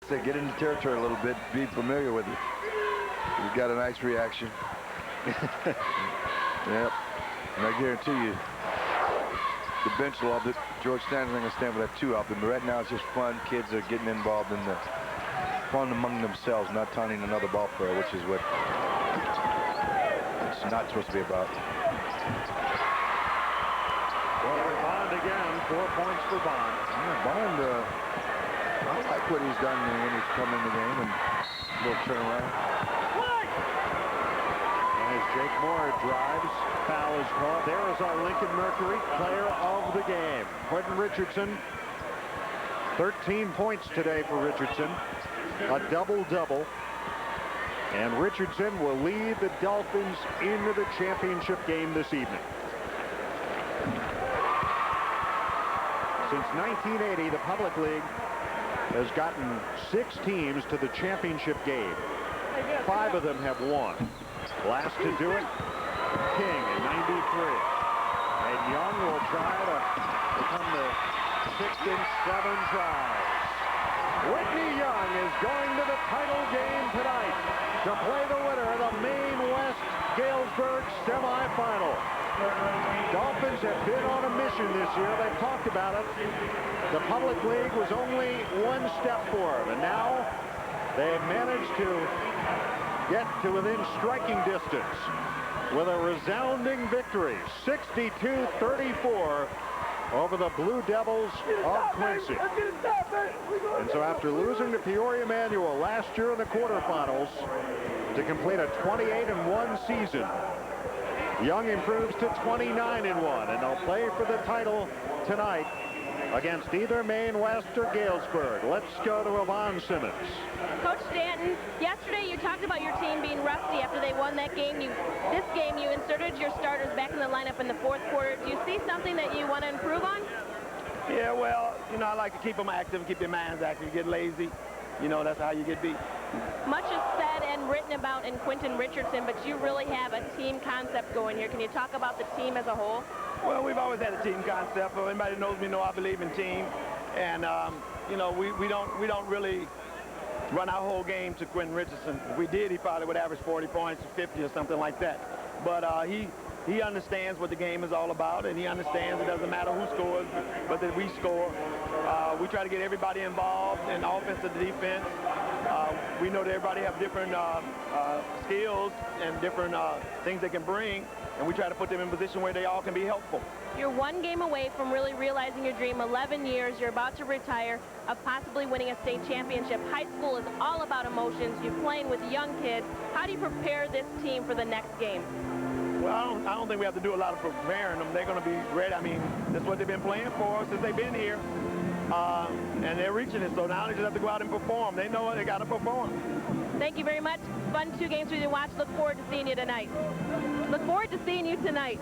C: So get into territory a little bit, be familiar with it. He's got a nice reaction. Yep. And I guarantee you, the bench loved it. George Stanton's not going to stand for that too often, but right now it's just fun. Kids are getting involved in the fun among themselves, not taunting another ball player, which is what it's not supposed to be about.
B: Well, Bond again, 4 points for Bond.
C: Yeah, Bond, I like what he's done when he's come in the game and a little turnaround.
B: And as Jake Moore drives, foul is called. There is our Lincoln Mercury player of the game, Quentin Richardson. 13 points today for Richardson, a double-double. And Richardson will lead the Dolphins into the championship game this evening. Since 1980, the Public League has gotten 6 teams to the championship game. 5 of them have won. Last to do it, King in '93. And Young will try to become the 6th in 7 tries. Whitney Young is going to the title game tonight to play the winner of the Maine West Galesburg semifinal. Dolphins have been on a mission this year. They've talked about it. The Public League was only 1 step for them, and now they've managed to get to within striking distance with a resounding victory, 62-34 over the Blue Devils of Quincy. And so after losing to Peoria Manual last year in the quarterfinals to complete a 28-1 season, Young improves to 29-1, and they'll play for the title tonight against either Maine West or Galesburg. Let's go to Yvonne Simmons.
G: Coach Stanton, yesterday you talked about your team being rusty after they won that game. This game, you inserted your starters back in the lineup in the 4th quarter. Do you see something that you want to improve on?
E: Yeah, well, you know, I like to keep them active, keep their minds active. You get lazy, you know, that's how you get beat.
G: Much is said and written about in Quentin Richardson, but you really have a team concept going here. Can you talk about the team as a whole?
E: Well, we've always had a team concept. Anybody who knows me know I believe in team. And, you know, we don't really run our whole game to Quentin Richardson. If we did, he probably would average 40 points or 50 or something like that. But he understands what the game is all about, and he understands it doesn't matter who scores, but that we score. We try to get everybody involved in offense and defense. We know that everybody have different skills and different things they can bring, and we try to put them in a position where they all can be helpful.
G: You're one game away from really realizing your dream. 11 years, you're about to retire, of possibly winning a state championship. High school is all about emotions. You're playing with young kids. How do you prepare this team for the next game?
E: Well, I don't think we have to do a lot of preparing them. They're going to be ready. I mean, that's what they've been playing for since they've been here. And they're reaching it, so now they just have to go out and perform. They know what they got to perform.
G: Thank you very much. Fun 2 games for you to watch. Look forward to seeing you tonight. Look forward to seeing you tonight.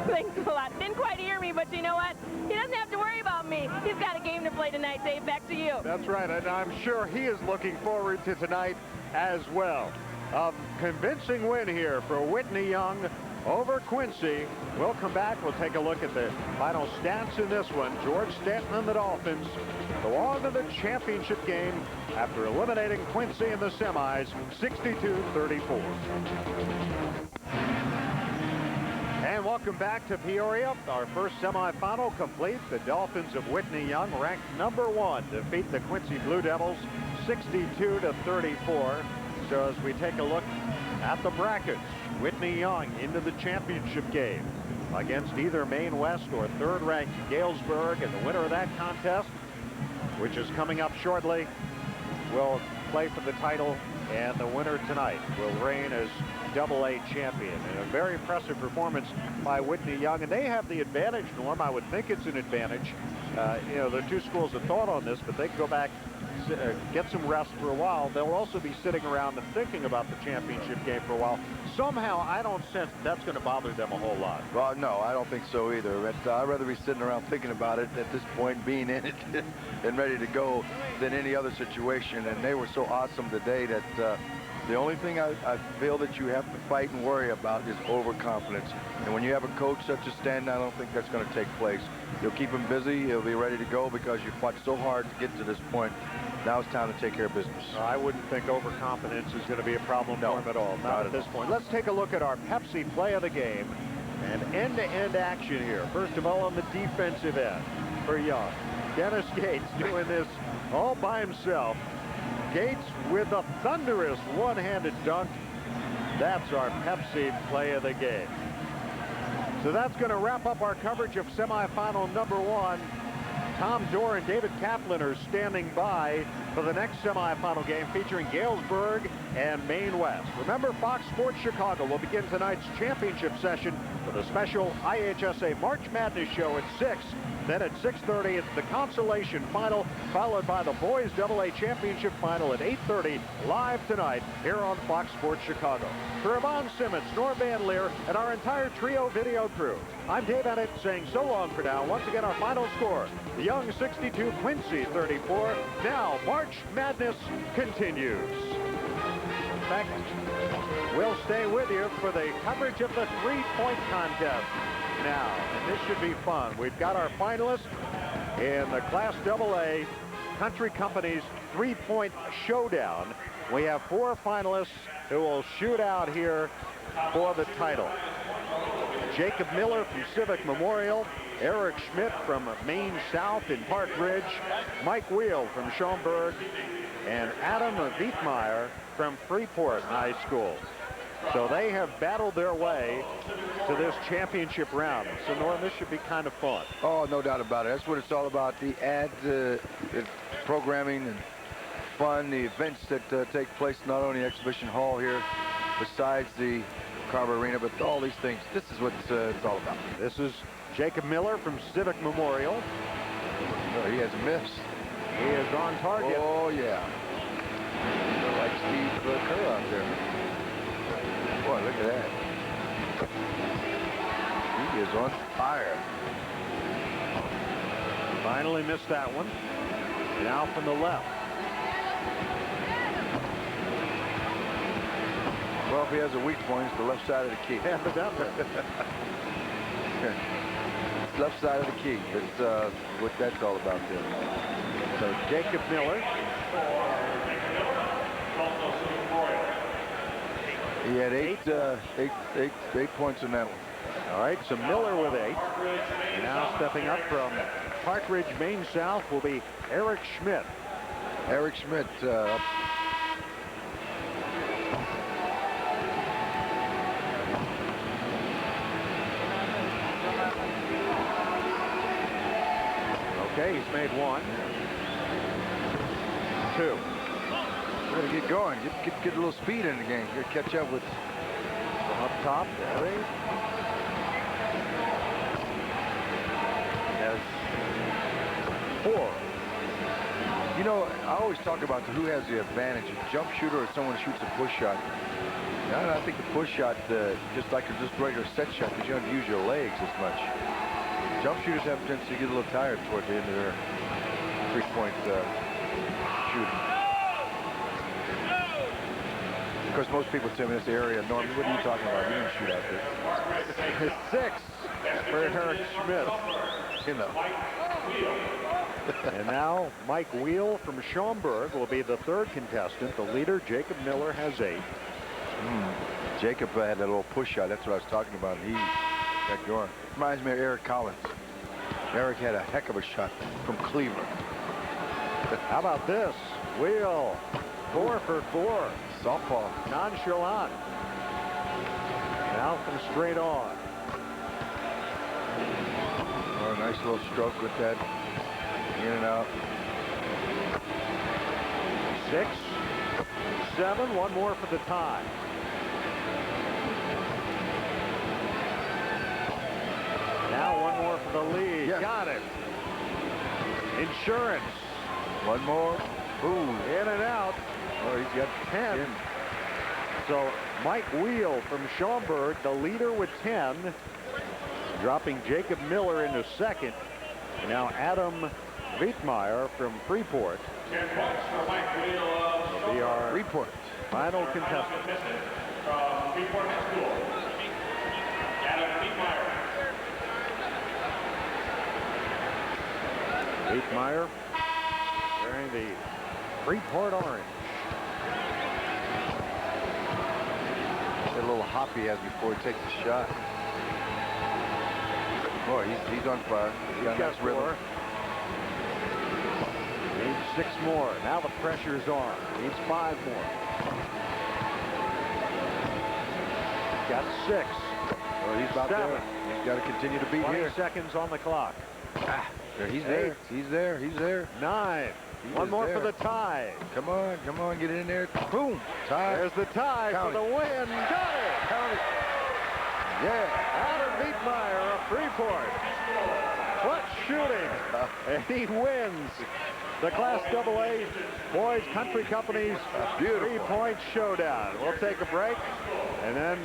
G: Thanks a lot. Didn't quite hear me, but you know what? He doesn't have to worry about me. He's got a game to play tonight, Dave. Back to you.
B: That's right, and I'm sure he is looking forward to tonight as well. A convincing win here for Whitney Young over Quincy. We'll come back. We'll take a look at the final stats in this one. George Stanton and the Dolphins go on to the championship game after eliminating Quincy in the semis, 62-34. And welcome back to Peoria. Our first semifinal complete. The Dolphins of Whitney Young, ranked #1, defeat the Quincy Blue Devils 62-34. So as we take a look at the brackets, Whitney Young into the championship game against either Maine West or third-ranked Galesburg, and the winner of that contest, which is coming up shortly, will play for the title, and the winner tonight will reign as AA champion. And a very impressive performance by Whitney Young, and they have the advantage, Norm. I would think it's an advantage. You know, the two schools have thought on this, but they can go back, get some rest for a while. They'll also be sitting around and thinking about the championship game for a while. Somehow, I don't sense that's going to bother them a whole lot.
C: Well, no, I don't think so either. But I'd rather be sitting around thinking about it at this point, being in it and ready to go, than any other situation. And they were so awesome today that the only thing I feel that you have to fight and worry about is overconfidence. And when you have a coach such as Stanton, I don't think that's going to take place. You'll keep him busy. He'll be ready to go because you fought so hard to get to this point. Now it's time to take care of business.
B: I wouldn't think overconfidence is going to be a problem for him at all. Not at this point. Let's take a look at our Pepsi play of the game and end-to-end action here. First of all, on the defensive end for Young. Dennis Gates doing this all by himself. Gates with a thunderous one-handed dunk. That's our Pepsi play of the game. So that's going to wrap up our coverage of semifinal #1. Tom Dorr and David Kaplan are standing by for the next semifinal game featuring Galesburg and Maine West. Remember, Fox Sports Chicago will begin tonight's championship session with a special IHSA March Madness show at 6. Then at 6:30, it's the consolation final, followed by the boys AA championship final at 8:30, live tonight here on Fox Sports Chicago. For Yvonne Simmons, Norm Van Leer, and our entire trio video crew, I'm Dave Bennett saying so long for now. Once again, our final score, the Young 62, Quincy 34. Now, March Madness continues. Thanks. We'll stay with you for the coverage of the three-point contest now, and this should be fun. We've got our finalists in the Class AA Country Company's three-point showdown. We have 4 finalists who will shoot out here for the title. Jacob Miller from Civic Memorial, Eric Schmidt from Maine South in Park Ridge, Mike Wheel from Schaumburg, and Adam Viethmeyer from Freeport High School. So they have battled their way to this championship round. So, Norm, this should be kind of fun.
C: Oh, no doubt about it. That's what it's all about. The programming and fun, the events that take place not only in the exhibition hall here, besides the Carver Arena, but all these things. This is what it's all about.
B: This is Jacob Miller from Civic Memorial.
C: Oh, he has missed.
B: He is on target.
C: Oh, yeah. Like Steve Kerr out there. Boy, look at that. He is on fire.
B: Finally missed that one. Now from the left.
C: Well, if he has a weak point, it's the left side of the key. Left side of the key. That's what that's all about there.
B: So Jacob Miller.
C: He had eight points in that one.
B: All right, so Miller with 8. Now stepping up from Park Ridge, Maine South will be Eric Schmidt.
C: Eric Schmidt up.
B: Okay, he's made one. Two.
C: Gotta get going. Get a little speed in the game. You gotta catch up with
B: from up top. There. Has 4.
C: You know, I always talk about who has the advantage, a jump shooter or someone who shoots a push shot. I think the push shot, just like a regular set shot, because you don't use your legs as much. Jump shooters have a tendency to get a little tired toward the end of their three-point shooting. Of course, most people tell me this area, Norm, what are you talking about? You didn't shoot out there.
B: 6 for Eric Schmidt.
C: You know.
B: And now Mike Wheel from Schaumburg will be the 3rd contestant. The leader, Jacob Miller, has 8.
C: Jacob had that little push shot. That's what I was talking about. He got going. Reminds me of Eric Collins. Eric had a heck of a shot from Cleveland.
B: How about this? Wheel, 4 for 4.
C: Softball.
B: Nonchalant. Now from straight on.
C: Oh, nice little stroke with that. In and out.
B: 6, 7, one more for the tie. Now one more for the lead.
C: Yeah.
B: Got it. Insurance.
C: One more. Ooh.
B: In and out. Oh, he's got 10. So Mike Wheel from Schaumburg, the leader with 10, dropping Jacob Miller into 2nd. And now Adam Wietmeyer from Freeport will be our
C: Freeport
B: final contestant. Wietmeyer wearing the Freeport orange.
C: That little hop he has before he takes the shot. Boy, he's on fire. He's got nice rhythm.
B: Needs 6 more. Now the pressure's on. Needs 5 more. Got 6.
C: Well, he's about
B: 7.
C: there. He's got to continue to beat
B: 20
C: here.
B: seconds on the clock.
C: He's there. He's there. He's there.
B: 9. One more for the tie.
C: Come on, get in there. Boom. Tie.
B: There's the tie for the win. Got it.
C: Count it. Yeah.
B: Adam Wietmeyer of Freeport. What shooting. And he wins the Class AA Boys Country Company's 3-point showdown. We'll take a break, and then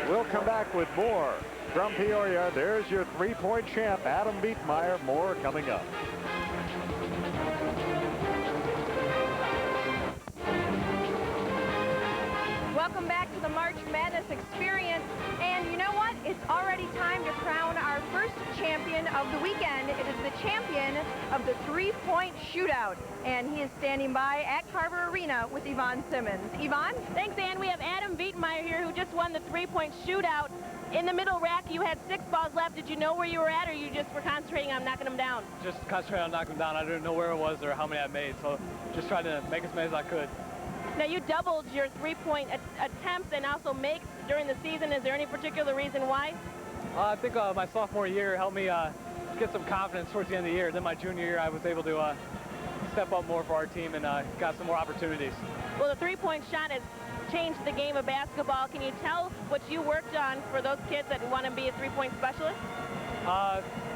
B: we'll come back with more from Peoria. There's your 3-point champ, Adam Wietmeyer. More coming up.
A: Welcome back to the March Madness experience. And you know what? It's already time to crown our first champion of the weekend. It is the champion of the 3-point shootout. And he is standing by at Carver Arena with Yvonne Simmons. Yvonne?
G: Thanks, Ann. We have Adam Wietmeyer here who just won the 3-point shootout. In the middle rack, you had 6 balls left. Did you know where you were at, or you just were concentrating on knocking them down?
N: Just concentrating on knocking them down. I didn't know where it was or how many I made, so just tried to make as many as I could.
G: Now, you doubled your 3-point attempts and also makes during the season. Is there any particular reason why?
N: I think my sophomore year helped me get some confidence towards the end of the year. Then my junior year, I was able to step up more for our team and got some more opportunities.
G: Well, the 3-point shot has changed the game of basketball. Can you tell what you worked on for those kids that want to be a 3-point specialist?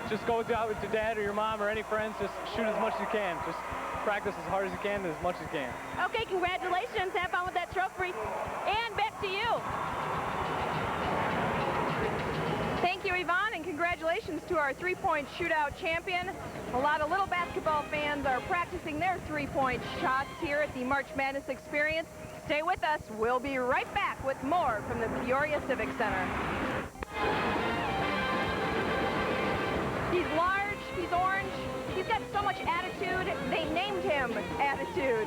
N: Just go out with your dad or your mom or any friends. Just shoot as much as you can. Just practice as hard as you can and as much as you can.
G: Okay, congratulations. Have fun with that trophy. And back to you.
A: Thank you, Yvonne, and congratulations to our 3-point shootout champion. A lot of little basketball fans are practicing their 3-point shots here at the March Madness experience. Stay with us. We'll be right back with more from the Peoria Civic Center. He's large, he's orange, he's got so much attitude, they named him Attitude.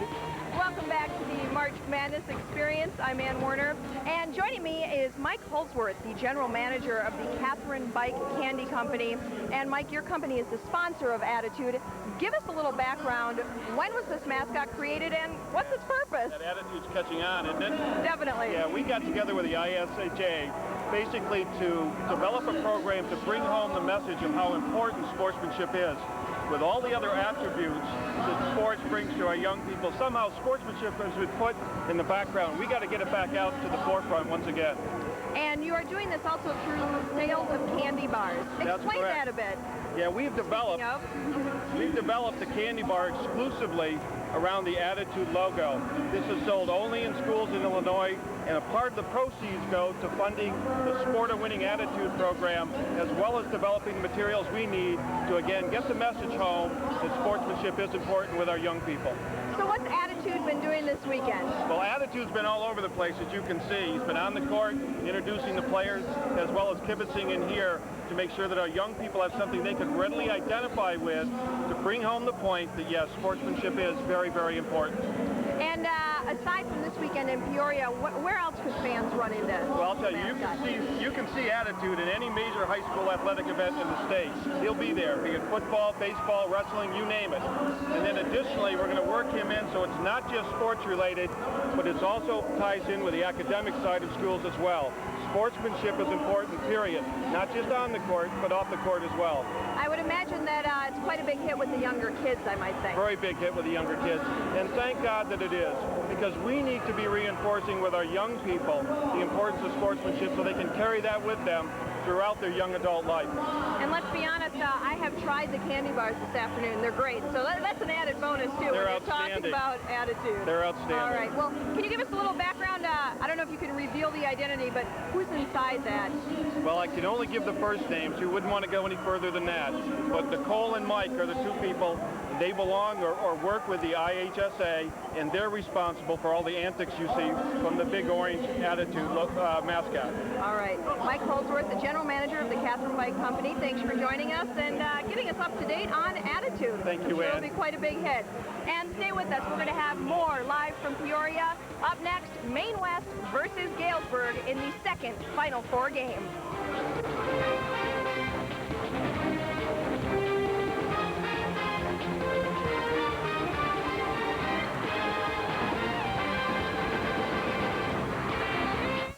A: Welcome welcome back to the March Madness Experience. I'm Ann Warner, and joining me is Mike Holsworth, the general manager of the Catherine Bike Candy Company. And Mike, your company is the sponsor of Attitude. Give us a little background. When was this mascot created, and what's its purpose?
O: That attitude's catching on, isn't it?
A: Definitely.
O: Yeah, we got together with the IHSA basically to develop a program to bring home the message of how important sportsmanship is. With all the other attributes that sports brings to our young people, somehow sportsmanship has been put in the background. We got to get it back out to the forefront once again.
A: And you are doing this also through sales of candy bars. Explain that a bit.
O: Yeah, we've developed the candy bar exclusively around the Attitude logo. This is sold only in schools in Illinois, and a part of the proceeds go to funding the Sport of Winning Attitude program, as well as developing the materials we need to, again, get the message home that sportsmanship is important with our young people.
A: So what's Attitude been doing this weekend?
O: Well, Attitude's been all over the place, as you can see. He's been on the court, introducing the players, as well as kibitzing in here to make sure that our young people have something they can readily identify with to bring home the point that, yes, sportsmanship is very, very important.
A: And aside from this weekend in Peoria, where else could fans run into?
O: Well, I'll tell you, you can see Attitude in any major high school athletic event in the state. He'll be there, be it football, baseball, wrestling, you name it. And then additionally, we're going to work him in so it's not just sports related, but it also ties in with the academic side of schools as well. Sportsmanship is important, period. Not just on the court, but off the court as well.
A: I would imagine that it's quite a big hit with the younger kids, I might think.
O: Very big hit with the younger kids. And thank God that it is, because we need to be reinforcing with our young people the importance of sportsmanship so they can carry that with them throughout their young adult life.
A: And let's be honest, I have tried the candy bars this afternoon. They're great. So that's an added bonus, too,
O: They're
A: when you're talking about Attitude.
O: They're outstanding.
A: All right. Well, can you give us a little background? I don't know if you can reveal the identity, but who's inside that?
O: Well, I can only give the first names. You wouldn't want to go any further than that. But Nicole and Mike are the two people. They belong or work with the IHSA, and they're responsible for all the antics you see from the Big Orange Attitude mascot.
A: All right. Mike Holsworth, the general manager of the Catherine Bike Company, thanks for joining us and getting us up to date on Attitude.
O: Thank you, Ann.
A: It'll be quite a big hit. And stay with us. We're going to have more live from Peoria. Up next, Maine West versus Galesburg in the second Final Four game.